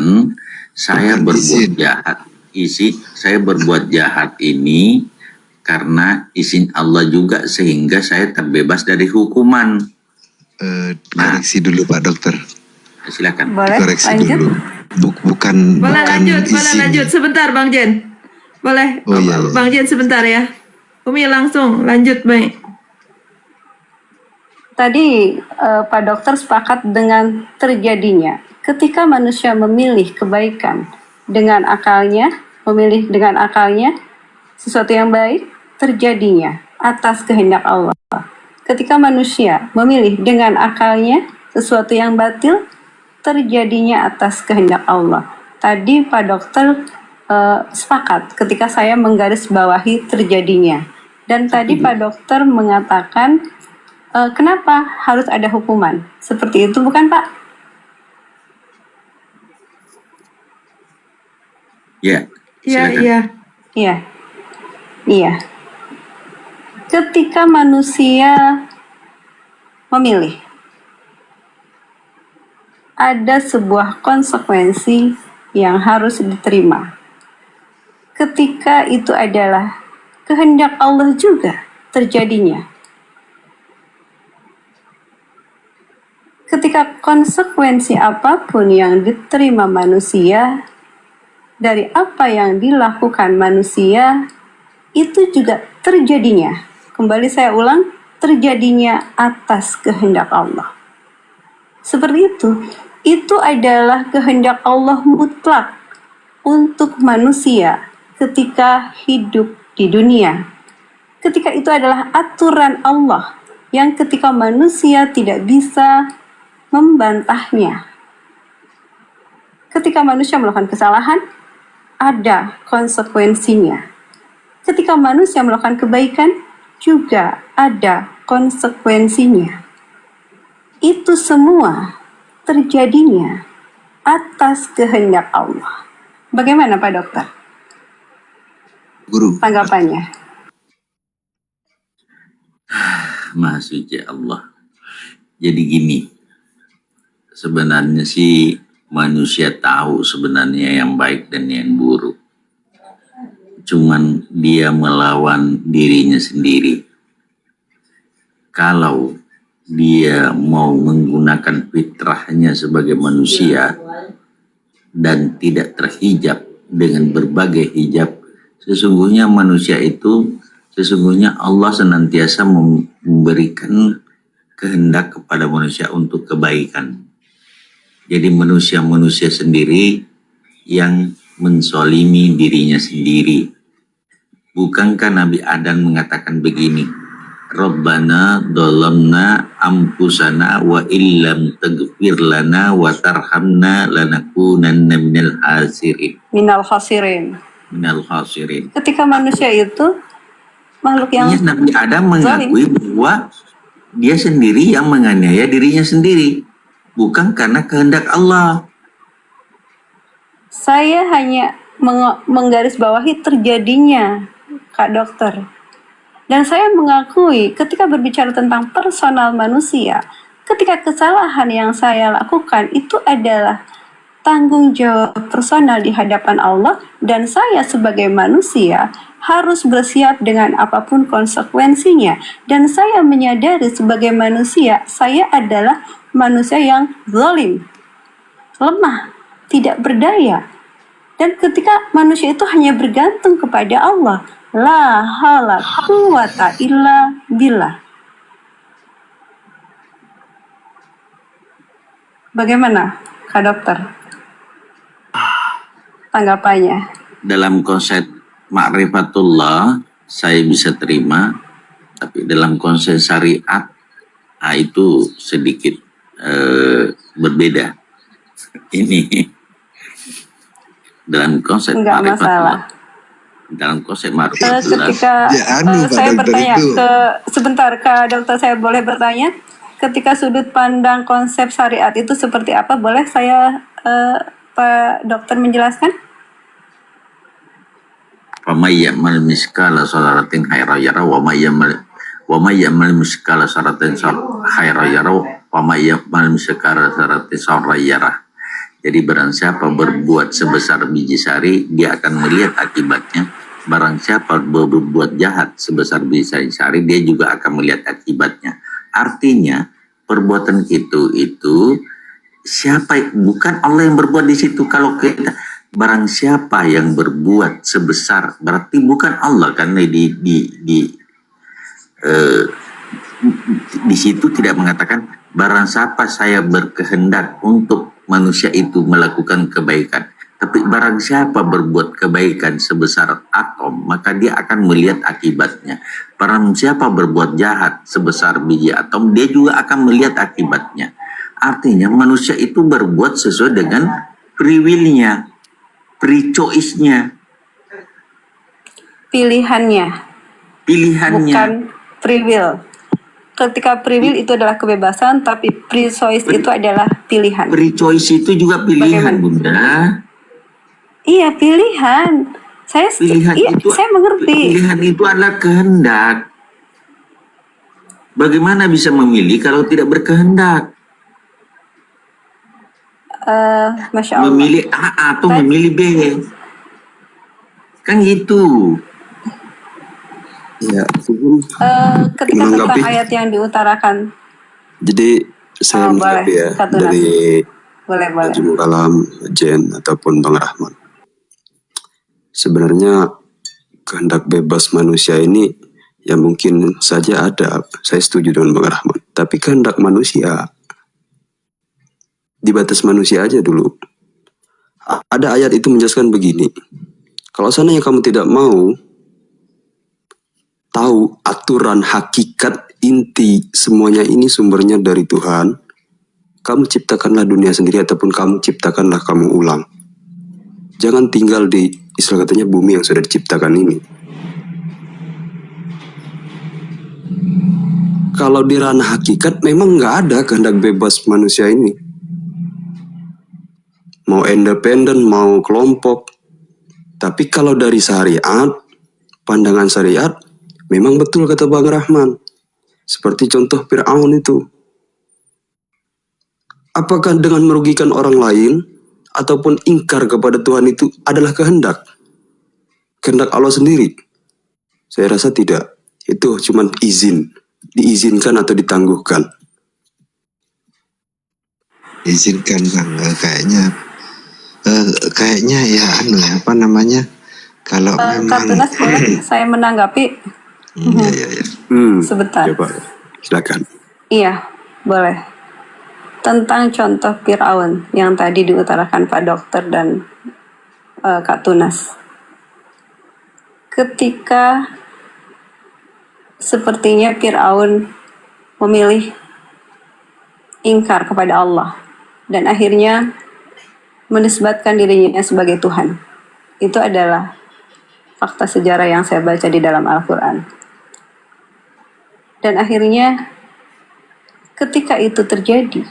saya Bukan berbuat izin. jahat. Saya berbuat jahat ini karena izin Allah juga, sehingga saya terbebas dari hukuman. Koreksi dulu Pak Dokter. Silakan. Boleh Koreksi lanjut? dulu. Bukan Boleh lanjut, boleh izin. lanjut. Sebentar, Bang Jen. Boleh, Oh, iya, iya. Bang Jen sebentar ya. Umi langsung lanjut, baik. Tadi Pak Dokter sepakat dengan terjadinya ketika manusia memilih kebaikan dengan akalnya, memilih dengan akalnya sesuatu yang baik, terjadinya atas kehendak Allah. Ketika manusia memilih dengan akalnya sesuatu yang batil, terjadinya atas kehendak Allah. Tadi Pak Dokter sepakat ketika saya menggarisbawahi terjadinya. Dan tadi Pak Dokter mengatakan kenapa harus ada hukuman? Seperti itu bukan Pak? Ya, Iya, silakan. iya. Iya. Iya. Ketika manusia memilih, ada sebuah konsekuensi yang harus diterima. Ketika itu adalah kehendak Allah juga terjadinya. Ketika konsekuensi apapun yang diterima manusia dari apa yang dilakukan manusia, itu juga terjadinya. Kembali saya ulang, terjadinya atas kehendak Allah. Seperti itu. Itu adalah kehendak Allah mutlak untuk manusia ketika hidup di dunia. Ketika itu adalah aturan Allah yang ketika manusia tidak bisa membantahnya. Ketika manusia melakukan kesalahan, ada konsekuensinya. Ketika manusia melakukan kebaikan, juga ada konsekuensinya. Itu semua terjadinya atas kehendak Allah. Bagaimana Pak Dokter Guru. tanggapannya? Maha suci Allah. Jadi gini, sebenarnya sih manusia tahu sebenarnya yang baik dan yang buruk. Cuman dia melawan dirinya sendiri. Kalau dia mau menggunakan fitrahnya sebagai manusia dan tidak terhijab dengan berbagai hijab, sesungguhnya manusia itu, sesungguhnya Allah senantiasa memberikan kehendak kepada manusia untuk kebaikan. Jadi manusia-manusia sendiri yang mensolimi dirinya sendiri. Bukankah Nabi Adam mengatakan begini, Rabbana dolamna ampusana wa illam taghfir lana wa tarhamna lanakunanna minal khasirin. Minal khasirin. Ketika manusia itu makhluk yang Nabi Adam mengakui bahwa dia sendiri yang menganiaya dirinya sendiri, bukan karena kehendak Allah. saya hanya menggarisbawahi terjadinya, Kak Dokter. Dan saya mengakui ketika berbicara tentang personal manusia, ketika kesalahan yang saya lakukan itu adalah tanggung jawab personal di hadapan Allah, dan saya sebagai manusia harus bersiap dengan apapun konsekuensinya. Dan saya menyadari sebagai manusia, saya adalah manusia yang zalim, lemah, tidak berdaya. Dan ketika manusia itu hanya bergantung kepada Allah, la haula quwata illa billah. Bagaimana, Kak Dokter? Tanggapannya? Dalam konsep ma'rifatullah saya bisa terima, tapi dalam konsep syariat itu sedikit berbeda. Ini dalam konsep ma'rifatullah. Dalam konsep ma'rifatullah. Ketika saya bertanya sebentar, Kak Dokter, saya boleh bertanya? Ketika sudut pandang konsep syariat itu seperti apa? Boleh saya Pak Dokter menjelaskan? Wa may ya'mal miskala dzarratin khairan yara wa may ya'mal miskala dzarratin khairan yara wa may ya'mal miskala dzarratin syarran yara. Jadi barang siapa berbuat sebesar biji sari, dia akan melihat akibatnya. Barang siapa berbuat jahat sebesar biji sari, dia juga akan melihat akibatnya. Artinya perbuatan itu siapa, bukan Allah yang berbuat di situ. Kalau kita barang siapa yang berbuat sebesar, berarti bukan Allah, karena di situ tidak mengatakan barang siapa saya berkehendak untuk manusia itu melakukan kebaikan, tapi barang siapa berbuat kebaikan sebesar atom, maka dia akan melihat akibatnya. Barang siapa berbuat jahat sebesar biji atom, dia juga akan melihat akibatnya. Artinya manusia itu berbuat sesuai dengan free will-nya, free choice-nya, Pilihannya, bukan free will. Ketika free will itu adalah kebebasan, tapi free choice itu adalah pilihan. Free choice itu juga pilihan, Bunda. Iya, pilihan. Saya mengerti. Pilihan itu adalah kehendak. Bagaimana bisa memilih kalau tidak berkehendak? Masya Allah. Memilih A atau memilih B, kan gitu. Ya, Ketika tentang ayat yang diutarakan. jadi saya menanggapi ya dari boleh. Najmul Kalam, Jen ataupun Bang Rahman. Sebenarnya kehendak bebas manusia ini ya mungkin saja ada, saya setuju dengan Bang Rahman. Tapi kehendak manusia di batas manusia aja dulu. Ada ayat itu menjelaskan begini. Kalau seandainya kamu tidak mau tahu aturan hakikat inti semuanya ini sumbernya dari Tuhan, kamu ciptakanlah dunia sendiri ataupun kamu ciptakanlah, kamu ulang. Jangan tinggal di istilah katanya bumi yang sudah diciptakan ini. Kalau di ranah hakikat memang nggak ada kehendak bebas manusia ini. Mau independen, mau kelompok. Tapi kalau dari syariat, pandangan syariat, memang betul kata Bang Rahman. Seperti contoh Fir'aun itu. Apakah dengan merugikan orang lain ataupun ingkar kepada Tuhan itu adalah kehendak? Kehendak Allah sendiri? Saya rasa tidak. Itu cuma izin. Diizinkan atau ditangguhkan. Izinkan Bang, kayaknya ya apa namanya, kalau Kak memang Tunas boleh saya menanggapi ya. sebentar? Coba, silakan. Iya, boleh. Tentang contoh Fir'aun yang tadi diutarakan Pak Dokter dan Kak Tunas. Ketika sepertinya Fir'aun memilih ingkar kepada Allah dan akhirnya menisbatkan dirinya sebagai Tuhan. Itu adalah fakta sejarah yang saya baca di dalam Al-Quran. Dan akhirnya ketika itu terjadi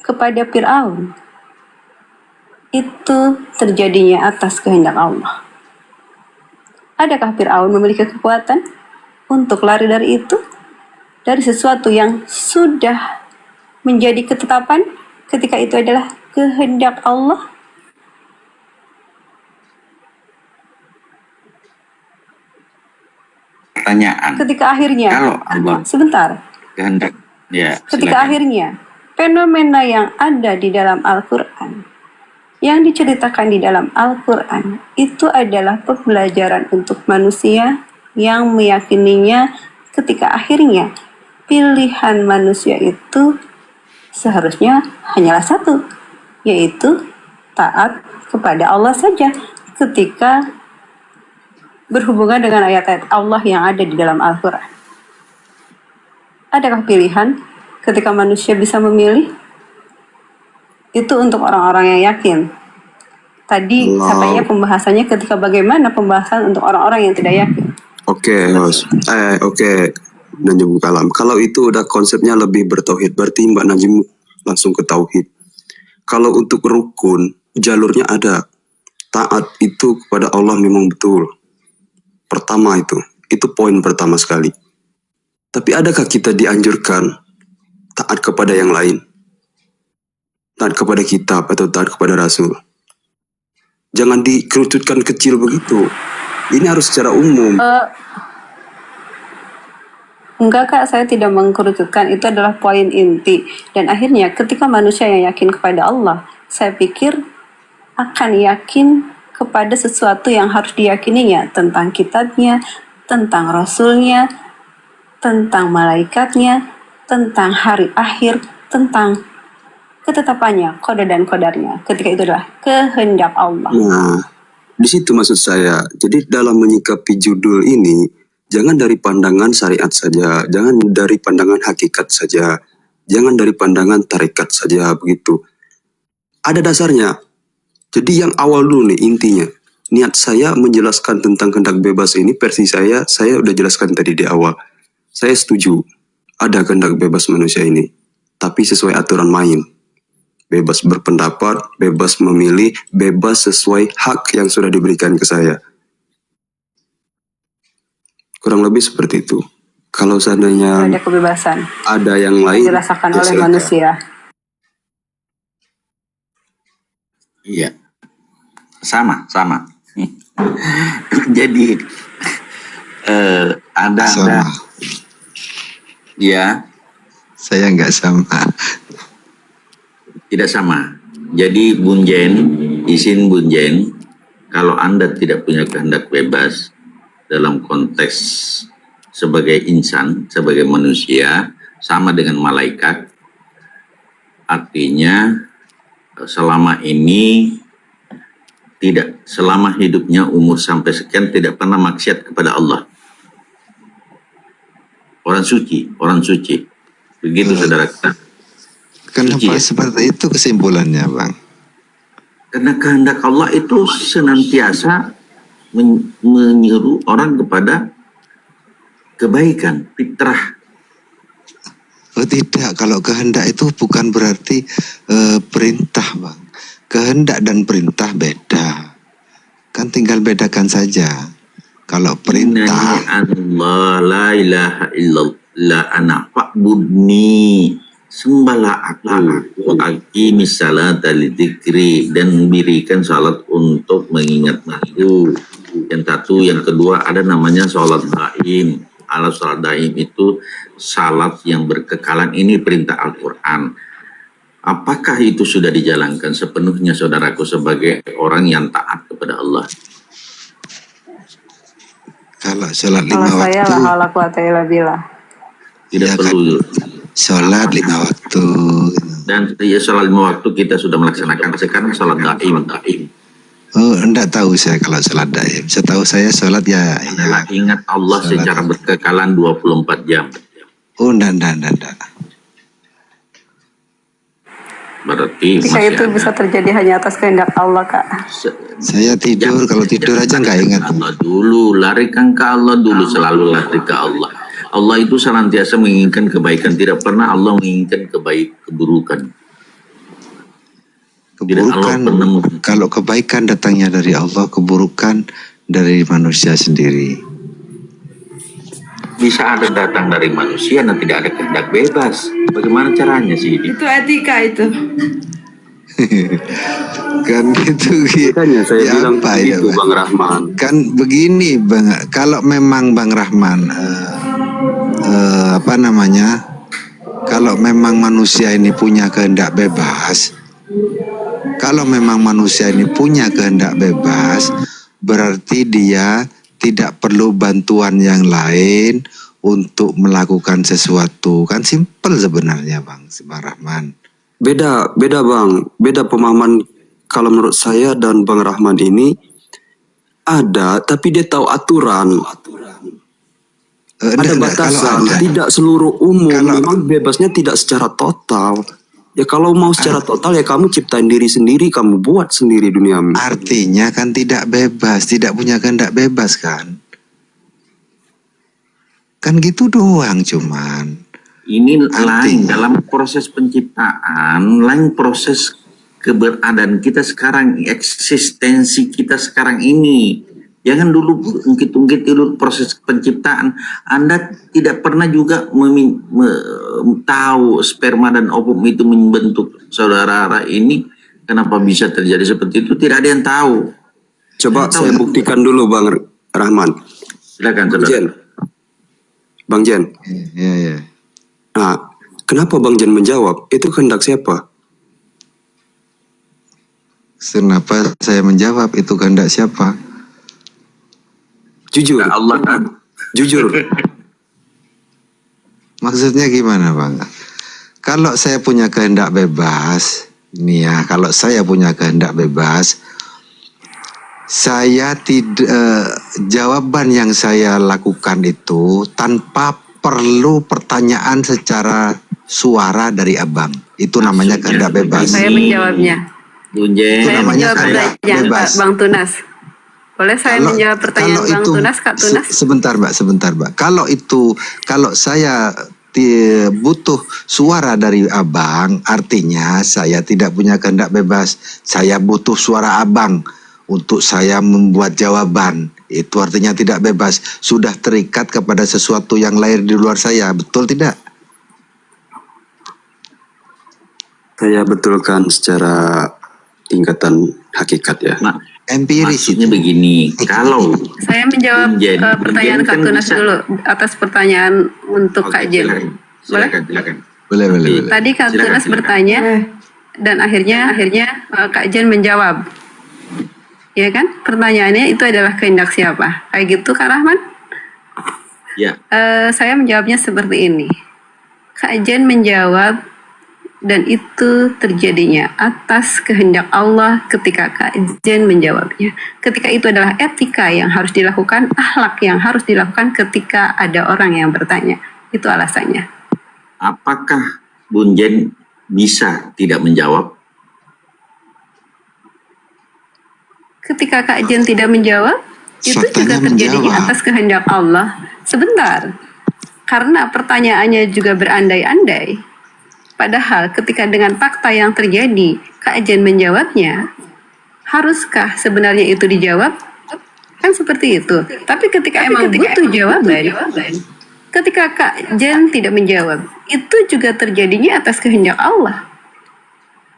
kepada Fir'aun, itu terjadinya atas kehendak Allah. Adakah Fir'aun memiliki kekuatan untuk lari dari itu? Dari sesuatu yang sudah menjadi ketetapan ketika itu adalah kehendak Allah? Pertanyaan, Ketika akhirnya, kalau Allah sebentar, kehendak, ya ketika silakan. akhirnya fenomena yang ada di dalam Al-Quran, yang diceritakan di dalam Al-Quran, itu adalah pembelajaran untuk manusia yang meyakininya ketika akhirnya pilihan manusia itu seharusnya hanyalah satu, yaitu taat kepada Allah saja ketika berhubungan dengan ayat-ayat Allah yang ada di dalam Al-Quran. Adakah pilihan ketika manusia bisa memilih? Itu untuk orang-orang yang yakin. Tadi katanya pembahasannya ketika bagaimana pembahasan untuk orang-orang yang tidak yakin. Oke, Mas. Oke. Najim Kalam. Kalau itu udah konsepnya lebih bertauhid, berarti Mbak Najim langsung ke tauhid. Kalau untuk rukun, jalurnya ada. Taat itu kepada Allah memang betul. Pertama itu poin pertama sekali. Tapi adakah kita dianjurkan taat kepada yang lain? Taat kepada kitab atau taat kepada Rasul? Jangan dikerucutkan kecil begitu. Ini harus secara umum. Enggak Kak, saya tidak mengkerucutkan, itu adalah poin inti. Dan akhirnya ketika manusia yang yakin kepada Allah, saya pikir akan yakin kepada sesuatu yang harus diyakininya, tentang kitabnya, tentang rasulnya, tentang malaikatnya, tentang hari akhir, tentang ketetapannya, qada dan qadarnya. Ketika itu adalah kehendak Allah. Nah, di situ maksud saya. Jadi dalam menyikapi judul ini, jangan dari pandangan syariat saja, jangan dari pandangan hakikat saja, jangan dari pandangan tarekat saja begitu. Ada dasarnya. Jadi yang awal dulu nih intinya. Niat saya menjelaskan tentang kehendak bebas ini, versi saya udah jelaskan tadi di awal. Saya setuju, ada kehendak bebas manusia ini. Tapi sesuai aturan main. Bebas berpendapat, bebas memilih, bebas sesuai hak yang sudah diberikan ke saya. Kurang lebih seperti itu. Kalau seandainya Ada kebebasan ada yang lain, dirasakan ya oleh silakan. manusia. Iya, sama. Jadi ada sama. Ya, Saya nggak sama. tidak sama. Jadi izin Bunjen, kalau Anda tidak punya kehendak bebas dalam konteks sebagai insan, sebagai manusia, sama dengan malaikat, artinya selama ini selama hidupnya umur sampai sekian tidak pernah maksiat kepada Allah. Orang suci. Begitu saudara kita. Kenapa seperti itu kesimpulannya, Bang? Karena kehendak Allah itu senantiasa menyuruh orang kepada kebaikan, fitrah. Oh tidak, kalau kehendak itu bukan berarti perintah, Bang. Kehendak dan perintah beda. Kan tinggal bedakan saja. Kalau perintah, Allah la ilaha illallah ana fa'budni, sembahlah aku wa aqimis salata lidzikri, dan berikan salat untuk mengingat aku. Yang satu, yang kedua ada namanya salat daim. Salat daim itu salat yang berkekalan, ini perintah Al-Quran. Apakah itu sudah dijalankan sepenuhnya saudaraku sebagai orang yang taat kepada Allah? Kalau sholat Kalau 5 saya waktu, la haula quwata illa billah. Tidak Ya, perlu. sholat 5 waktu. Dan ya, sholat 5 waktu kita sudah melaksanakan. Sekarang sholat daim. Oh, enggak tahu saya kalau sholat daim. Setahu saya sholat ya, Adalah ingat Allah sholat. secara berkekalan 24 jam. Oh, enggak. Berarti Ketika masih itu ada. bisa terjadi hanya atas kehendak Allah, Kak. Saya tidur, kalau tidur aja nggak ingat. Allah dulu, larikan ke Allah dulu, selalu lari ke Allah. Allah itu senantiasa menginginkan kebaikan, tidak pernah Allah menginginkan keburukan. Keburukan, kalau kebaikan datangnya dari Allah, keburukan dari manusia sendiri. Bisa ada datang dari manusia dan tidak ada kehendak bebas. Bagaimana caranya sih ini? Itu etika itu. Kan itu Makanya saya ya bilang apa ya, begitu, Bang? Bang Rahman. Kan begini, Bang, kalau memang Bang Rahman apa namanya, kalau memang manusia ini punya kehendak bebas, kalau memang manusia ini punya kehendak bebas, berarti dia tidak perlu bantuan yang lain untuk melakukan sesuatu. Kan simpel sebenarnya, Bang Rahman. Beda Bang, beda pemahaman kalau menurut saya dan Bang Rahman ini ada, tapi dia tahu aturan. Ada batasan, tidak seluruh umum. Memang bebasnya tidak secara total. Ya kalau mau secara total ya kamu ciptain diri sendiri, kamu buat sendiri duniamu. Artinya kan tidak bebas, tidak punya kehendak bebas kan? Kan gitu doang cuman. Ini lain dalam proses penciptaan, lain proses keberadaan kita sekarang, eksistensi kita sekarang ini. Jangan dulu ungkit-ungkit dulu proses penciptaan. Anda tidak pernah juga tahu sperma dan ovum itu membentuk saudara ini. Kenapa bisa terjadi seperti itu? Tidak ada yang tahu. Coba saya buktikan dulu Bang Rahman. Silakan Bang saudara. Jen. Bang Jen. Iya. Nah, kenapa Bang Jen menjawab? Itu kehendak siapa? Kenapa saya menjawab itu kehendak siapa? Jujur. Allah kan. Jujur. Maksudnya gimana, Bang? Kalau saya punya kehendak bebas, nih ya, kalau saya punya kehendak bebas, saya tidak jawaban yang saya lakukan itu tanpa perlu pertanyaan secara suara dari Abang. Itu namanya kehendak bebas. Saya menjawabnya. Bunjen. Itu Saya namanya menjawab kehendak pertanyaan bebas. Bang Tunas. Boleh saya menjawab pertanyaan Bang Tunas, Kak Tunas? Sebentar, Mbak. Kalau saya butuh suara dari Abang, artinya saya tidak punya kehendak bebas. Saya butuh suara Abang untuk saya membuat jawaban. Itu artinya tidak bebas. Sudah terikat kepada sesuatu yang lahir di luar saya. Betul tidak? Saya betulkan secara tingkatan hakikat ya. Nah, Empiris maksudnya itu. begini, kalau Saya menjawab Bunjen. pertanyaan Bunjen Kak kan Tunas bisa. dulu atas pertanyaan untuk Kak Jen. Boleh? Silakan. Boleh. Tadi Kak Silakan, Tunas silakan. bertanya dan akhirnya Kak Jen menjawab. Ya kan? Pertanyaannya itu adalah kehendak siapa? Kayak gitu Kak Rahman? Ya, Saya menjawabnya seperti ini. Kak Jen menjawab dan itu terjadinya atas kehendak Allah ketika Kak Jen menjawabnya. Ketika itu adalah etika yang harus dilakukan, akhlak yang harus dilakukan ketika ada orang yang bertanya. Itu alasannya. apakah Bunjen bisa tidak menjawab? Ketika Kak Jen tidak menjawab, itu juga Faktanya terjadinya menjawab. atas kehendak Allah. Sebentar. Karena pertanyaannya juga berandai-andai. Padahal ketika dengan fakta yang terjadi, Kak Jen menjawabnya, haruskah sebenarnya itu dijawab? Kan seperti itu. Tapi ketika emang butuh jawaban, ketika Kak Jen tidak menjawab, itu juga terjadinya atas kehendak Allah.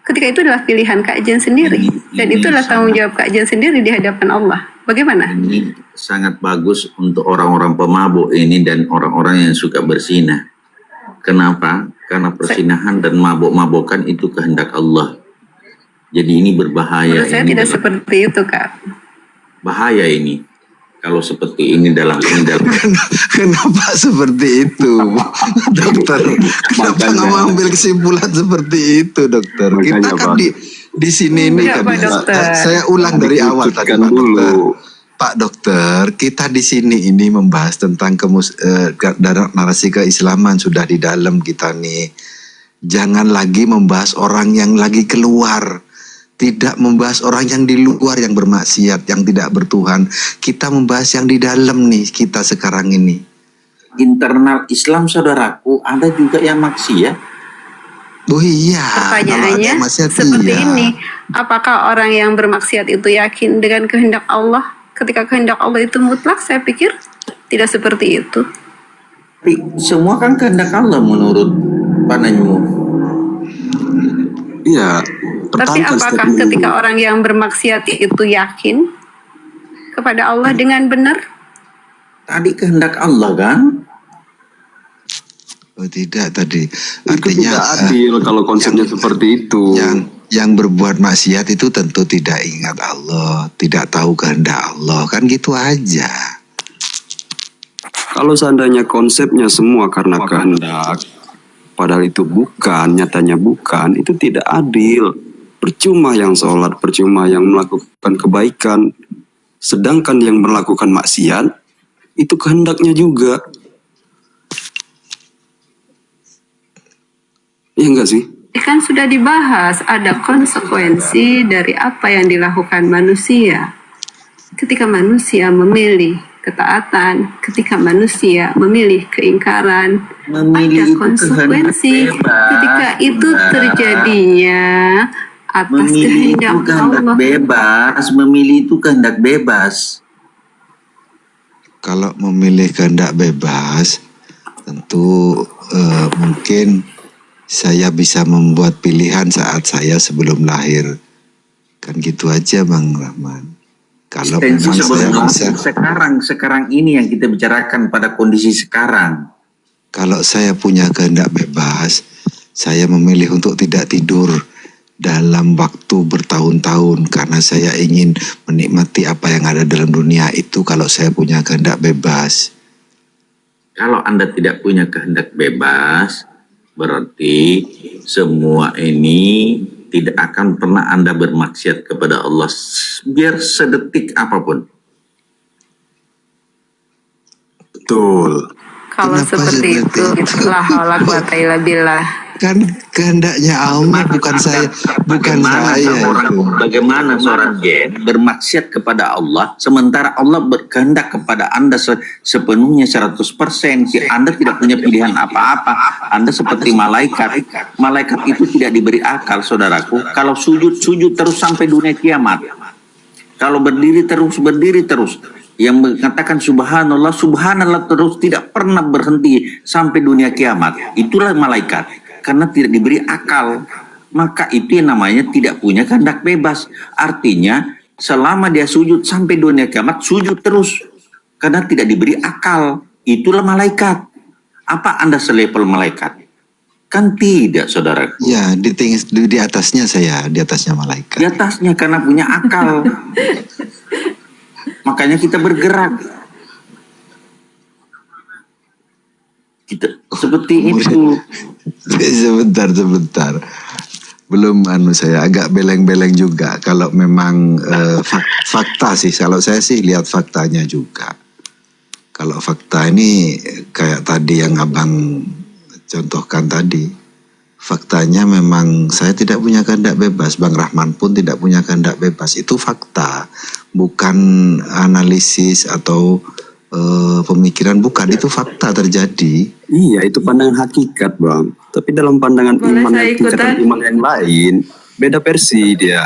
Ketika itu adalah pilihan Kak Jen sendiri. Dan itu adalah tanggung jawab Kak Jen sendiri di hadapan Allah. Bagaimana? Ini sangat bagus untuk orang-orang pemabuk ini dan orang-orang yang suka berzina. Kenapa? Karena persinahan dan mabok-mabokan itu kehendak Allah. Jadi ini berbahaya. Menurut saya ini tidak dalam- seperti itu, Kak. bahaya ini. Kalau seperti ini dalam Kenapa seperti itu, dokter? Kenapa Makanya. nggak mengambil kesimpulan seperti itu, dokter? Kita Makanya, kan Pak. di sini ini Enggak, kan, Pak Dokter. saya ulang dari awal tadi, Dikutkan Pak dulu. Dokter. Pak Dokter, kita di sini ini membahas tentang narasi keislaman sudah di dalam kita nih. Jangan lagi membahas orang yang lagi keluar. Tidak membahas orang yang di luar yang bermaksiat, yang tidak bertuhan. Kita membahas yang di dalam nih kita sekarang ini. internal Islam, saudaraku, ada juga yang maksiat. Oh iya, kalau ada Pertanyaannya yang maksiat, seperti iya. ini, apakah orang yang bermaksiat itu yakin dengan kehendak Allah? Ketika kehendak Allah itu mutlak, saya pikir tidak seperti itu. Tapi semua kan kehendak Allah menurut pandanganmu. Iya. Tapi pertahankan apakah statement ketika dulu. orang yang bermaksiat itu yakin kepada Allah dengan benar? Tadi kehendak Allah kan? Oh tidak tadi. Itu Artinya tidak adil kalau konsepnya seperti itu. yang berbuat maksiat itu tentu tidak ingat Allah, tidak tahu kehendak Allah, kan gitu aja. Kalau seandainya konsepnya semua karena kehendak, padahal itu bukan, nyatanya bukan, itu tidak adil. Percuma yang sholat, percuma yang melakukan kebaikan, sedangkan yang melakukan maksiat, itu kehendaknya juga. Iya enggak sih? Kan sudah dibahas, ada konsekuensi dari apa yang dilakukan manusia. Ketika manusia memilih ketaatan, ketika manusia memilih keingkaran, Memilih ada itu konsekuensi kehendak bebas, ketika itu Bunda. terjadinya atas Memilih itu kehendak kehendak Allah. bebas, memilih itu kehendak bebas. Kalau memilih kehendak bebas, tentu mungkin saya bisa membuat pilihan saat saya sebelum lahir. Kan gitu aja Bang Rahman. Kalau Eksistensi memang saya sebelum bisa, sekarang ini yang kita bicarakan pada kondisi sekarang. kalau saya punya kehendak bebas, saya memilih untuk tidak tidur dalam waktu bertahun-tahun karena saya ingin menikmati apa yang ada dalam dunia itu kalau saya punya kehendak bebas. Kalau Anda tidak punya kehendak bebas, berarti semua ini tidak akan pernah Anda bermaksiat kepada Allah biar sedetik apapun. Betul. Kalau Kenapa seperti itu, la haula wa quwata illa billah. Kan kehendaknya Allah, bukan saya, bukan saya itu. Bagaimana seorang jin bermaksiat kepada Allah sementara Allah berkehendak kepada Anda sepenuhnya 100%. Anda tidak punya pilihan apa-apa. Anda seperti malaikat. Malaikat itu tidak diberi akal, saudaraku. Kalau sujud terus sampai dunia kiamat. Kalau berdiri terus. Yang mengatakan subhanallah terus tidak pernah berhenti sampai dunia kiamat. Itulah malaikat. Karena tidak diberi akal, maka itu yang namanya tidak punya kehendak bebas. Artinya selama dia sujud sampai dunia kiamat, sujud terus karena tidak diberi akal. Itulah malaikat. Apa Anda selevel malaikat? Kan tidak, saudara. Ya, di atasnya saya, di atasnya malaikat. Di atasnya karena punya akal. Makanya kita bergerak. Kita seperti itu. Sebentar. Belum saya agak beleng-beleng juga. Kalau memang fakta sih, kalau saya sih lihat faktanya juga. Kalau fakta ini kayak tadi yang abang contohkan tadi, faktanya memang saya tidak punya kehendak bebas. Bang Rahman pun tidak punya kehendak bebas. Itu fakta, bukan analisis atau pemikiran, bukan, itu fakta terjadi. Iya, itu pandangan hakikat, Bang. Tapi dalam pandangan Boleh iman saya dan tingkatan ikutan? iman yang lain, beda versi dia.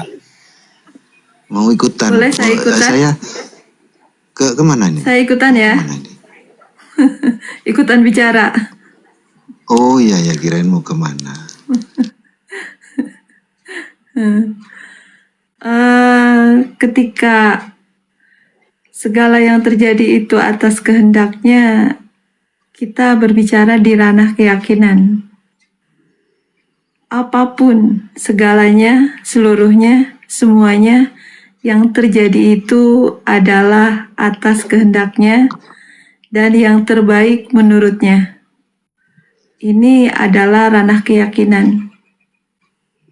Mau ikutan? Boleh saya ikutan? Saya kemana nih? Saya ikutan ya, Kemana nih? ikutan bicara. Oh iya ya, kirain mau kemana? Ketika segala yang terjadi itu atas kehendaknya, kita berbicara di ranah keyakinan. apapun, segalanya, seluruhnya, semuanya yang terjadi itu adalah atas kehendaknya dan yang terbaik menurutnya. Ini adalah ranah keyakinan.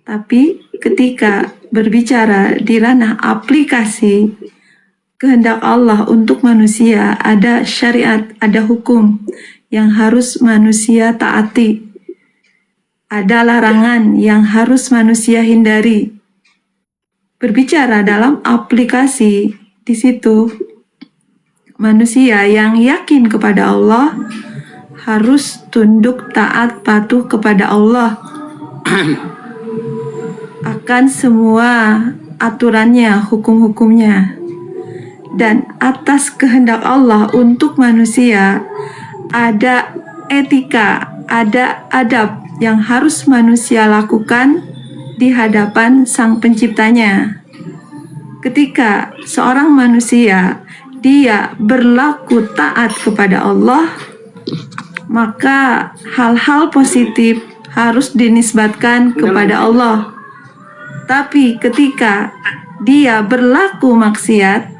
Tapi ketika berbicara di ranah aplikasi kehendak Allah untuk manusia, ada syariat, ada hukum yang harus manusia taati. Ada larangan yang harus manusia hindari. Berbicara dalam aplikasi, di situ manusia yang yakin kepada Allah harus tunduk taat patuh kepada Allah akan semua aturannya, hukum-hukumnya. Dan atas kehendak Allah untuk manusia ada etika, ada adab yang harus manusia lakukan di hadapan Sang Penciptanya. Ketika seorang manusia dia berlaku taat kepada Allah, maka hal-hal positif harus dinisbatkan kepada Allah. Tapi ketika dia berlaku maksiat,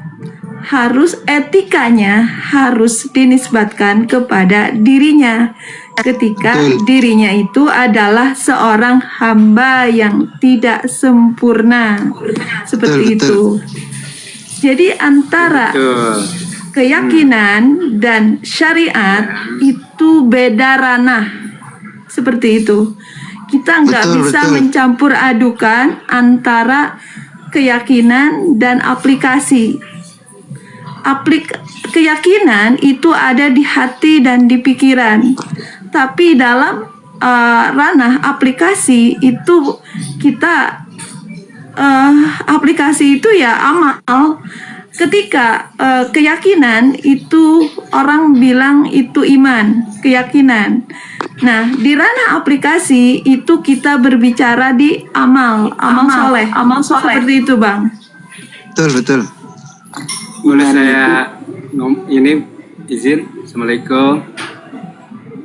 harus etikanya harus dinisbatkan kepada dirinya. Ketika dirinya itu adalah seorang hamba yang tidak sempurna. Seperti itu. Jadi antara keyakinan dan syariat itu beda ranah. Seperti itu. Kita nggak bisa mencampur adukan antara keyakinan dan aplikasi. Keyakinan itu ada di hati dan di pikiran. Tapi dalam ranah aplikasi itu kita aplikasi itu ya amal. Ketika keyakinan itu orang bilang itu iman, keyakinan. Nah, di ranah aplikasi itu kita berbicara di amal soleh. Seperti itu, Bang. Betul. Boleh saya ini izin? Assalamualaikum.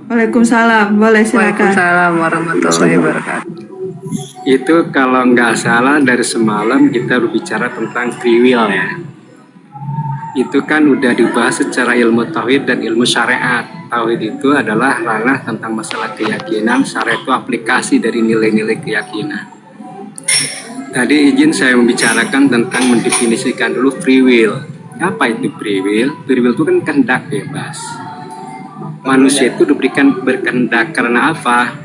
Waalaikumsalam, boleh silakan. Waalaikumsalam warahmatullahi wabarakatuh. Itu kalau nggak salah dari semalam kita berbicara tentang free will ya. Itu kan udah dibahas secara ilmu tauhid dan ilmu syariat. Tauhid itu adalah ranah tentang masalah keyakinan, syariat itu aplikasi dari nilai-nilai keyakinan. Tadi izin saya membicarakan tentang mendefinisikan dulu free will. Apa itu free will? Free will itu kan kehendak bebas. Manusia itu diberikan berkehendak karena apa?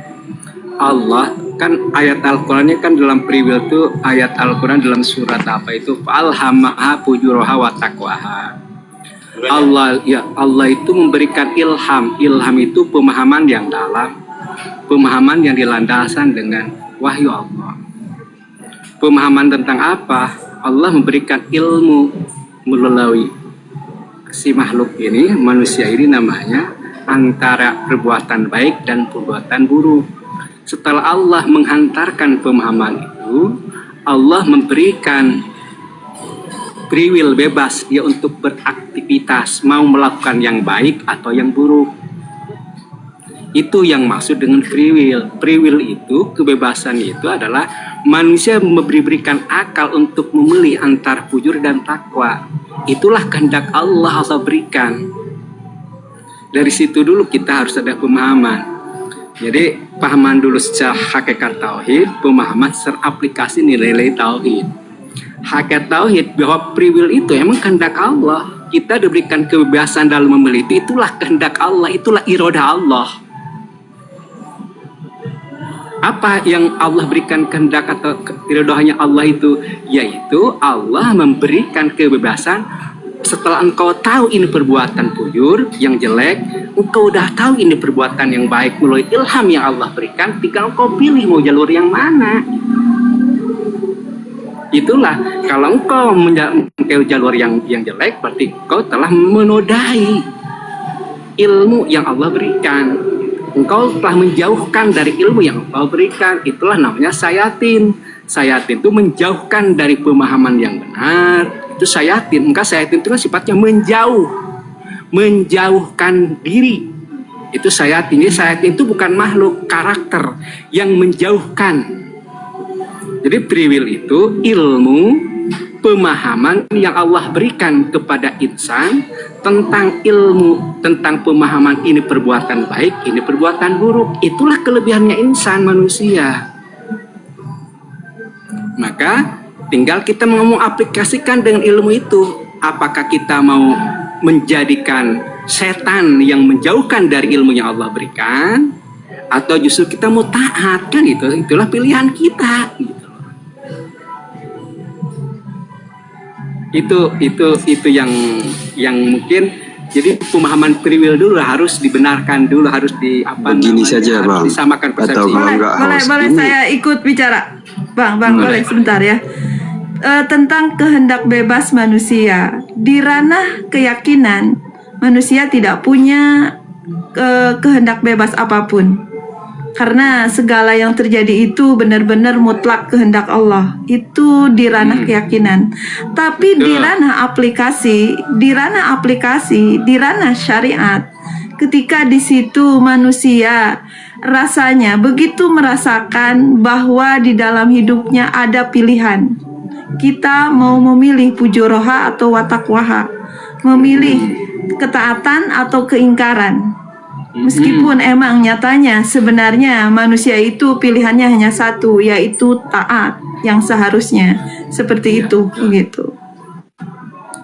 Allah kan ayat Al-Qur'annya kan dalam free will itu ayat Al-Qur'an dalam surat apa itu? Fa'alhamaha fujuraha wa taqwaha. Allah itu memberikan ilham. Ilham itu pemahaman yang dalam, pemahaman yang dilandaskan dengan wahyu Allah. Pemahaman tentang apa? Allah memberikan ilmu melalui si makhluk ini, manusia ini namanya, antara perbuatan baik dan perbuatan buruk. Setelah Allah menghantarkan pemahaman itu, Allah memberikan free will bebas ya untuk beraktivitas, mau melakukan yang baik atau yang buruk. Itu yang maksud dengan free will. Free will itu, kebebasan itu adalah manusia diberikan akal untuk memilih antara fujur dan takwa. Itulah kehendak Allah berikan. Dari situ dulu kita harus ada pemahaman. Jadi pahaman dulu secara hakikat tauhid, pemahaman secara aplikasi nilai-nilai tauhid. Hakikat tauhid bahwa free will itu emang kehendak Allah. Kita diberikan kebebasan dalam memilih itu, itulah kehendak Allah, itulah iradah Allah. Apa yang Allah berikan kehendak atau iradahnya Allah itu? Yaitu Allah memberikan kebebasan. Setelah engkau tahu ini perbuatan bujur yang jelek, engkau udah tahu ini perbuatan yang baik melalui ilham yang Allah berikan, tinggal engkau pilih mau jalur yang mana. Itulah kalau engkau mengambil jalur yang jelek, berarti engkau telah menodai ilmu yang Allah berikan. Engkau telah menjauhkan dari ilmu yang Allah berikan. Itulah namanya sayatin. Sayatin itu menjauhkan dari pemahaman yang benar. Itu sayatin. Maka sayatin itu kan sifatnya menjauhkan diri Itu syariat ini, syariat itu bukan makhluk, karakter yang menjauhkan. Jadi free will itu ilmu, pemahaman yang Allah berikan kepada insan tentang ilmu, tentang pemahaman ini perbuatan baik, ini perbuatan buruk. Itulah kelebihannya insan manusia. Maka tinggal kita ngomong aplikasikan dengan ilmu itu. Apakah kita mau menjadikan setan yang menjauhkan dari ilmu yang Allah berikan, atau justru kita mau taat, kan gitu. Itulah pilihan kita gitu. Itu yang mungkin, jadi pemahaman free will dulu harus dibenarkan dulu, harus Begini saja, harus Bang. disamakan persepsi. Atau kalau nggak Boleh host boleh ini, saya ikut bicara, Bang boleh sebentar ya. Tentang kehendak bebas manusia di ranah keyakinan, manusia tidak punya kehendak bebas apapun. Karena segala yang terjadi itu benar-benar mutlak kehendak Allah. Itu di ranah keyakinan. Tapi di ranah aplikasi, di ranah syariat, ketika di situ manusia rasanya begitu merasakan bahwa di dalam hidupnya ada pilihan. Kita mau memilih pujoroha atau watakwaha, memilih ketaatan atau keingkaran. Meskipun emang nyatanya sebenarnya manusia itu pilihannya hanya satu, yaitu taat yang seharusnya seperti itu gitu.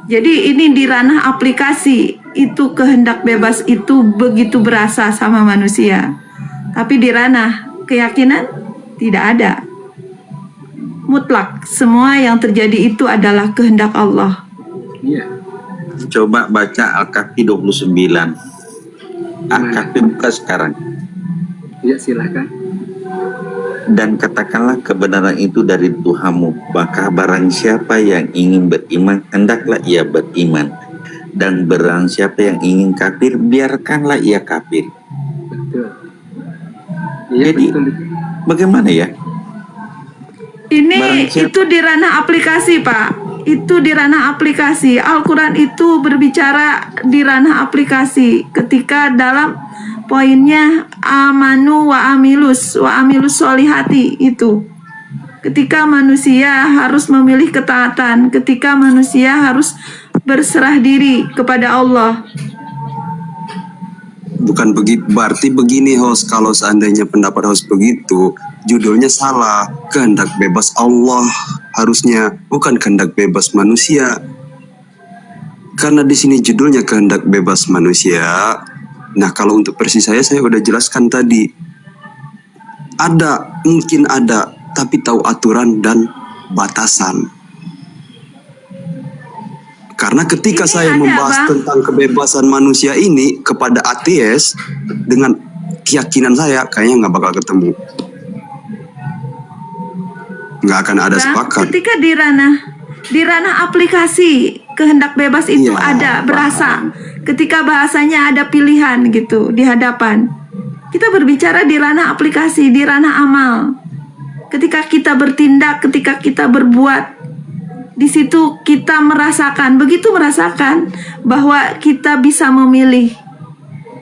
Jadi ini di ranah aplikasi, itu kehendak bebas itu begitu berasa sama manusia. Tapi di ranah keyakinan tidak ada. Mutlak, semua yang terjadi itu adalah kehendak Allah. Iya. Coba baca Al-Kahfi 29. Al-Kahfi buka sekarang. Ya, silakan. Dan katakanlah kebenaran itu dari Tuhanmu, maka barang siapa yang ingin beriman, hendaklah ia beriman. Dan barang siapa yang ingin kafir, biarkanlah ia kafir. Betul. Iya, Jadi, betul. bagaimana ya? Ini itu di ranah aplikasi, Pak. Itu di ranah aplikasi. Al-Quran itu berbicara di ranah aplikasi. Ketika dalam poinnya amanu wa amilus solihati itu. Ketika manusia harus memilih ketaatan, ketika manusia harus berserah diri kepada Allah. bukan begitu. Berarti begini host, kalau seandainya pendapat host begitu, judulnya salah. Kehendak bebas Allah harusnya, bukan kehendak bebas manusia. Karena di sini judulnya kehendak bebas manusia. Nah, kalau untuk versi saya udah jelaskan tadi. Ada, mungkin ada, tapi tahu aturan dan batasan. Karena ketika Ini saya ada, membahas Bang. tentang kebebasan manusia ini kepada ateis, dengan keyakinan saya, kayaknya nggak bakal ketemu. Nggak akan ada Bang, sepakat. ketika di ranah aplikasi kehendak bebas itu Iya, ada berasa. Ketika bahasanya ada pilihan gitu di hadapan. Kita berbicara di ranah aplikasi, di ranah amal. Ketika kita bertindak, ketika kita berbuat, di situ kita merasakan, begitu merasakan bahwa kita bisa memilih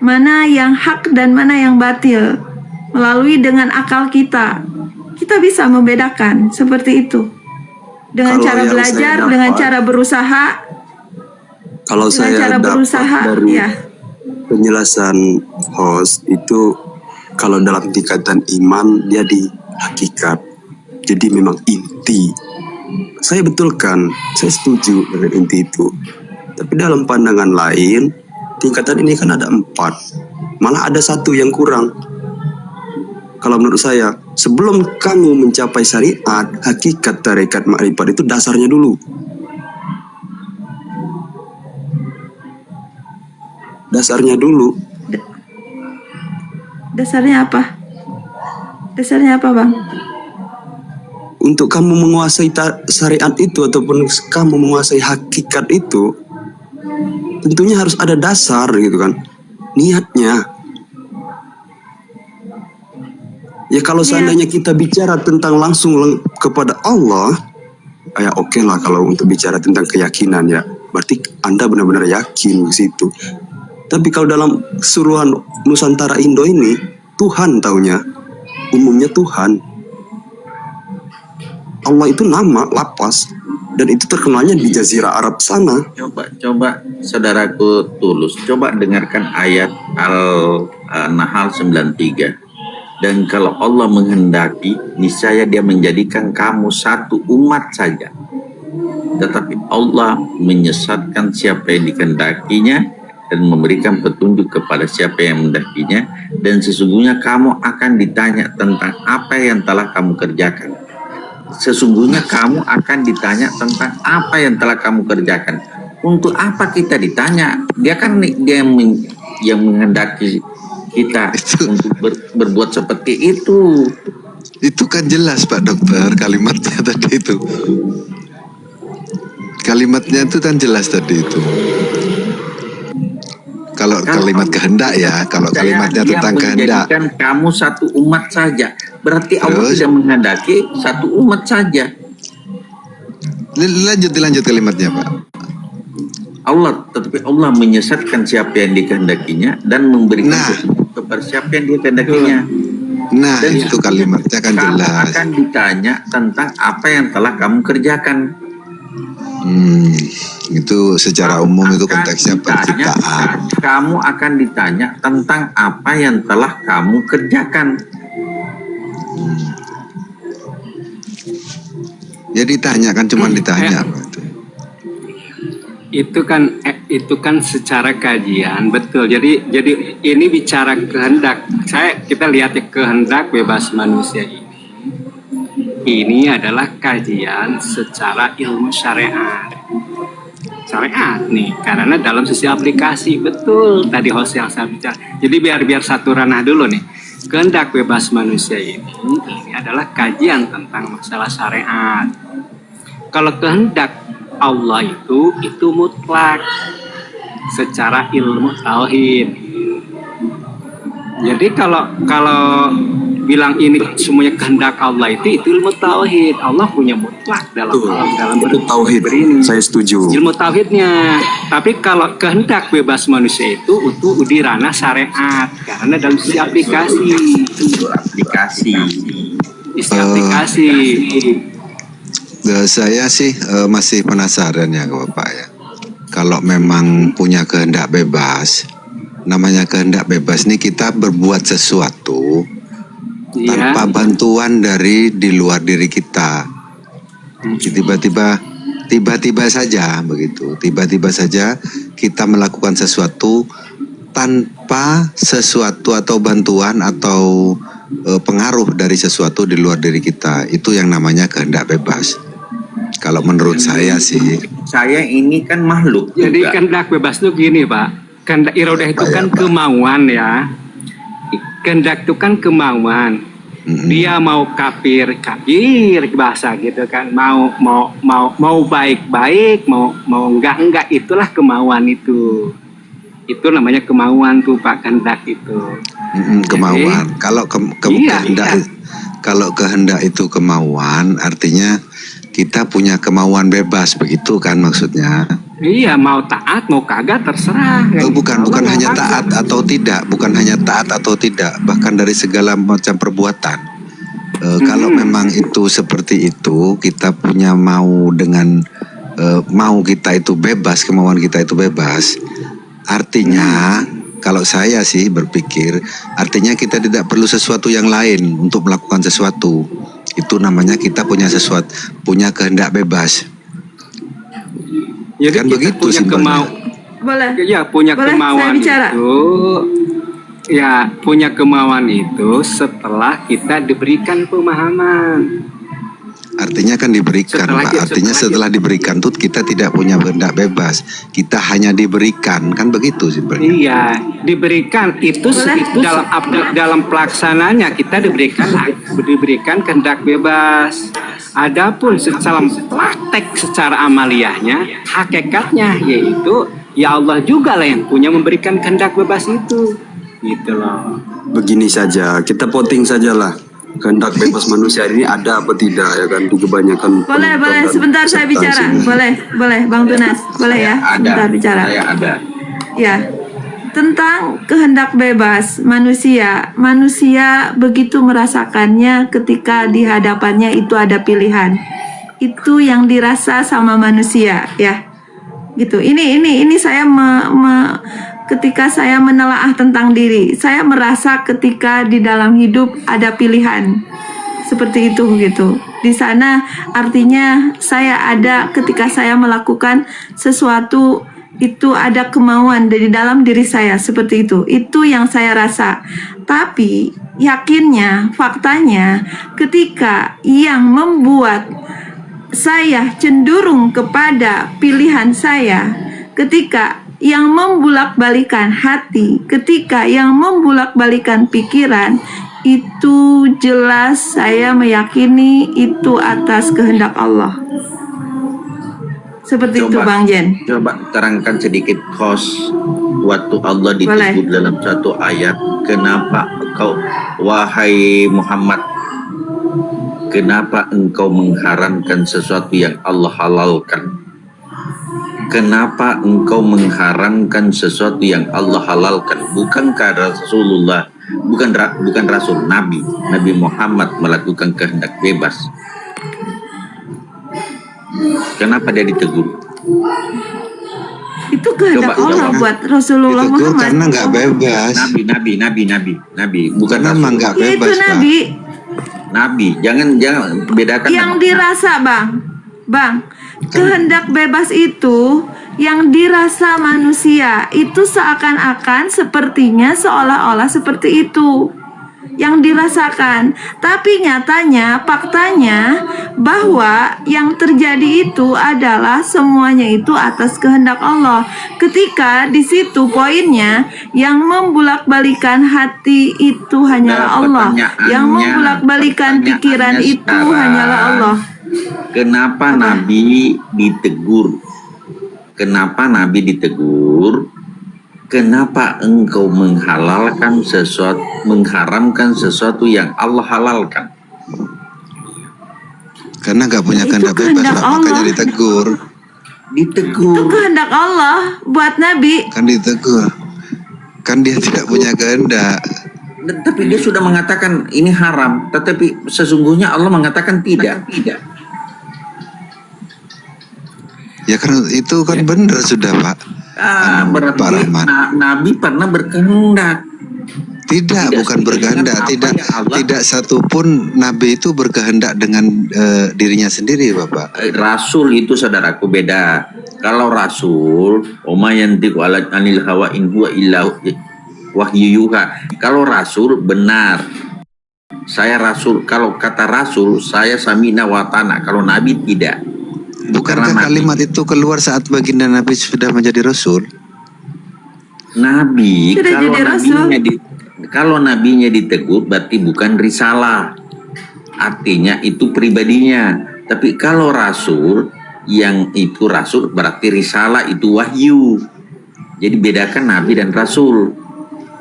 mana yang hak dan mana yang batil. Melalui dengan akal kita bisa membedakan seperti itu. Dengan Kalau cara yang saya belajar, dapat, dengan cara berusaha, Kalau dengan saya cara dapat berusaha, dari ya. penjelasan host itu, kalau dalam tingkatan iman dia di hakikat, jadi memang inti. Saya betulkan, saya setuju dengan inti itu. Tapi dalam pandangan lain, tingkatan ini kan ada 4, malah ada 1 yang kurang. Kalau menurut saya, sebelum kamu mencapai syariat, hakikat, tarekat, makrifat itu dasarnya dulu. Dasarnya dulu. Dasarnya apa? Dasarnya apa, Bang? Untuk kamu menguasai syariat itu ataupun kamu menguasai hakikat itu, tentunya harus ada dasar gitu kan, niatnya. Ya kalau seandainya kita bicara tentang langsung kepada Allah, ya oke lah kalau untuk bicara tentang keyakinan ya, berarti Anda benar-benar yakin di situ. Tapi kalau dalam keseluruhan Nusantara Indo ini, Tuhan taunya, umumnya Tuhan. Allah itu nama, lapas, dan itu terkenalnya di Jazirah Arab sana. Coba saudaraku tulus, coba dengarkan ayat Al-Nahl 93. Dan kalau Allah menghendaki, niscaya Dia menjadikan kamu satu umat saja. Tetapi Allah menyesatkan siapa yang dikehendakinya dan memberikan petunjuk kepada siapa yang menghendakinya. Dan sesungguhnya kamu akan ditanya tentang apa yang telah kamu kerjakan. Sesungguhnya kamu akan ditanya tentang apa yang telah kamu kerjakan. Untuk apa kita ditanya? Dia kan yang menghendaki kita untuk berbuat seperti itu. Itu kan jelas Pak Dokter kalimatnya tadi itu. Kalimatnya itu kan jelas tadi itu. Kalau kalimat kehendak ya, kalau kalimatnya tentang kehendak. Menjadikan kamu satu umat saja. Berarti Allah Terus? tidak menghendaki satu umat saja. Lanjut kalimatnya Pak. Tetapi Allah menyesatkan siapa yang dikehendakinya dan memberikan petunjuk kepada siapa yang dikehendakinya. Nah, Dan itu kalimatnya kan kamu jelas. akan ditanya tentang apa yang telah kamu kerjakan. Itu secara umum itu konteksnya Ditanya, penciptaan. kamu akan ditanya tentang apa yang telah kamu kerjakan. Ya ditanya kan cuma ditanya Pak. Itu kan secara kajian betul. Jadi ini bicara kehendak. Kita lihat ya, kehendak bebas manusia ini adalah kajian secara ilmu syariat nih, karena dalam sisi aplikasi betul tadi host yang saya bicara. Jadi biar satu ranah dulu nih. Kehendak bebas manusia ini adalah kajian tentang masalah syariat. Kalau kehendak Allah itu mutlak secara ilmu tauhid. Jadi kalau bilang ini semuanya kehendak Allah itu ilmu tauhid. Allah punya mutlak dalam Itu tauhid. Saya setuju. Ilmu tauhidnya. Tapi kalau kehendak bebas manusia itu di ranah syariat, karena dalam sisi aplikasi. Saya sih masih penasaran ya Bapak ya. Kalau memang punya kehendak bebas, namanya kehendak bebas nih kita berbuat sesuatu tanpa bantuan dari di luar diri kita. Tiba-tiba saja begitu. Tiba-tiba saja kita melakukan sesuatu tanpa sesuatu atau bantuan atau pengaruh dari sesuatu di luar diri kita. Itu yang namanya kehendak bebas. Kalau menurut saya sih. Saya ini kan makhluk. Jadi juga. kehendak bebas itu gini Pak. Kehendak iradah itu kan kemauan ya. Kehendak itu kan kemauan. Dia mau kafir bahasa gitu kan. Mau baik mau enggak itulah kemauan itu. Itu namanya kemauan tuh Pak, kehendak itu. Kemauan. Kalau kehendak kalau kehendak itu kemauan, artinya kita punya kemauan bebas, begitu kan maksudnya? Iya, mau taat mau kagak terserah. Bukan hanya taat atau tidak, bahkan dari segala macam perbuatan. Kalau memang itu seperti itu, kita punya mau kita itu bebas, kemauan kita itu bebas. Artinya, kalau saya sih berpikir, artinya kita tidak perlu sesuatu yang lain untuk melakukan sesuatu. Itu namanya kita punya kehendak bebas. Jadi kan kita begitu punya simpelnya. Punya Boleh, kemauan saya bicara? itu. Ya, punya kemauan itu setelah kita diberikan pemahaman. Artinya kan diberikan, Pak. Artinya setelah diberikan tuh kita tidak punya kehendak bebas. Kita hanya diberikan, kan begitu simpelnya. Iya, diberikan itu dalam pelaksananya kita diberikan kehendak bebas. Adapun secara praktek, secara amaliyahnya, hakikatnya yaitu ya Allah juga lah yang punya memberikan kehendak bebas itu, gitu loh. Begini saja, kita voting sajalah. Kehendak bebas manusia ini ada apa tidak ya kan? Kebanyakan. Boleh, sebentar saya bicara. Boleh, Bang Tunas. Boleh ya, sebentar bicara. Saya ada. Ya, tentang kehendak bebas manusia. Manusia begitu merasakannya ketika di hadapannya itu ada pilihan. Itu yang dirasa sama manusia, ya. Gitu. Ini saya ketika saya menelaah tentang diri, saya merasa ketika di dalam hidup ada pilihan. Seperti itu gitu. Di sana artinya saya ada ketika saya melakukan sesuatu itu ada kemauan dari dalam diri saya seperti itu. Itu yang saya rasa. Tapi yakinnya, faktanya ketika yang membuat saya cenderung kepada pilihan saya, ketika yang membulak-balikan hati, ketika yang membulak-balikan pikiran, itu jelas saya meyakini itu atas kehendak Allah. Seperti itu Bang Jen. Coba terangkan sedikit kos waktu Allah disebut dalam satu ayat. Kenapa engkau, wahai Muhammad, kenapa engkau mengharamkan sesuatu yang Allah halalkan? Kenapa engkau mengharamkan sesuatu yang Allah halalkan? Bukankah Rasulullah, bukan Rasul, Nabi Muhammad melakukan kehendak bebas? Kenapa dia ditegur? Itu kehendak Allah buat Rasulullah ditegur Muhammad. karena nggak bebas. Nabi, bukan karena Rasul. emang nggak Ya, bebas, itu Pak. Nabi, jangan bedakan. Yang dirasa Bang, kehendak bebas itu yang dirasa manusia itu seakan-akan sepertinya seolah-olah seperti itu yang dirasakan, tapi nyatanya faktanya bahwa yang terjadi itu adalah semuanya itu atas kehendak Allah. Ketika di situ poinnya yang membulak-balikan hati itu hanyalah Allah, yang membulak-balikan pikiran itu hanyalah Allah. Kenapa Nabi ditegur? Kenapa Nabi ditegur? Kenapa engkau menghalalkan sesuatu, mengharamkan sesuatu yang Allah halalkan? Karena nggak punya Itu kehendak bebas, kehendak Pak, makanya Allah. ditegur. Itu kehendak Allah buat Nabi. Kan ditegur. Kan dia tidak punya kehendak. Tapi dia sudah mengatakan ini haram, tetapi sesungguhnya Allah mengatakan tidak. Ya karena itu kan benar sudah, Pak. Berarti Pak Rahman. Nabi pernah berkehendak. Tidak, bukan berkehendak. Tidak satupun Nabi itu berkehendak dengan dirinya sendiri, Bapak. Rasul itu saudaraku beda. Kalau Rasul, yantiqu anil hawa in huwa illa wahyu yuha. Kalau Rasul benar. Saya Rasul. Kalau kata Rasul, saya samina wa ta'na. Kalau Nabi tidak. Bukankah kalimat itu keluar saat baginda Nabi sudah menjadi Rasul? Nabi, Sudah kalau jadi nabinya kalau nabinya ditegur berarti bukan risalah. Artinya itu pribadinya. Tapi kalau Rasul, yang itu Rasul berarti risalah, itu wahyu. Jadi bedakan Nabi dan Rasul.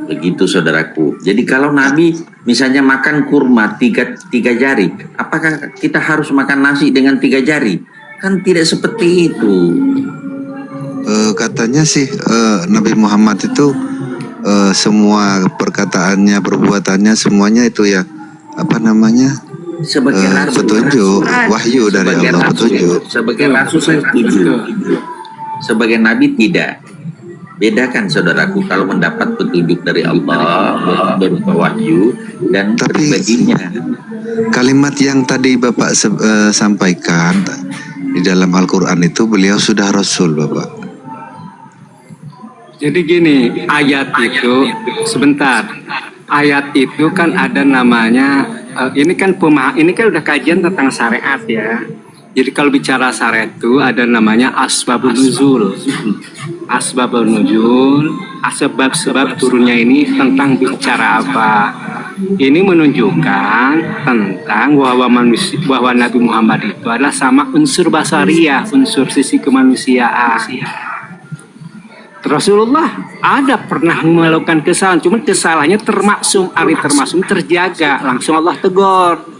Begitu saudaraku. Jadi kalau Nabi misalnya makan kurma tiga jari, apakah kita harus makan nasi dengan 3 jari? Kan tidak seperti itu. Katanya sih Nabi Muhammad itu semua perkataannya, perbuatannya, semuanya itu ya apa namanya? Sebagai rasul, petunjuk, wahyu dari sebagai Allah, rasul, petunjuk. Sebagai rasul saya setuju. Sebagai Nabi tidak. Bedakan saudaraku kalau mendapat petunjuk dari Allah berupa wahyu dan pribadinya. Kalimat yang tadi Bapak sampaikan di dalam Al-Quran itu beliau sudah Rasul, Bapak. Jadi gini, ayat itu sebentar. Ayat itu kan ada namanya ini kan udah kajian tentang syariat ya. Jadi kalau bicara syariat itu ada namanya asbabun nuzul. Asbabun nuzul, sebab turunnya ini tentang bicara apa? Ini menunjukkan tentang bahwa Nabi Muhammad itu adalah sama unsur basariyah, unsur sisi kemanusiaan. Rasulullah ada pernah melakukan kesalahan, cuma kesalahannya termaksum terjaga, langsung Allah tegur.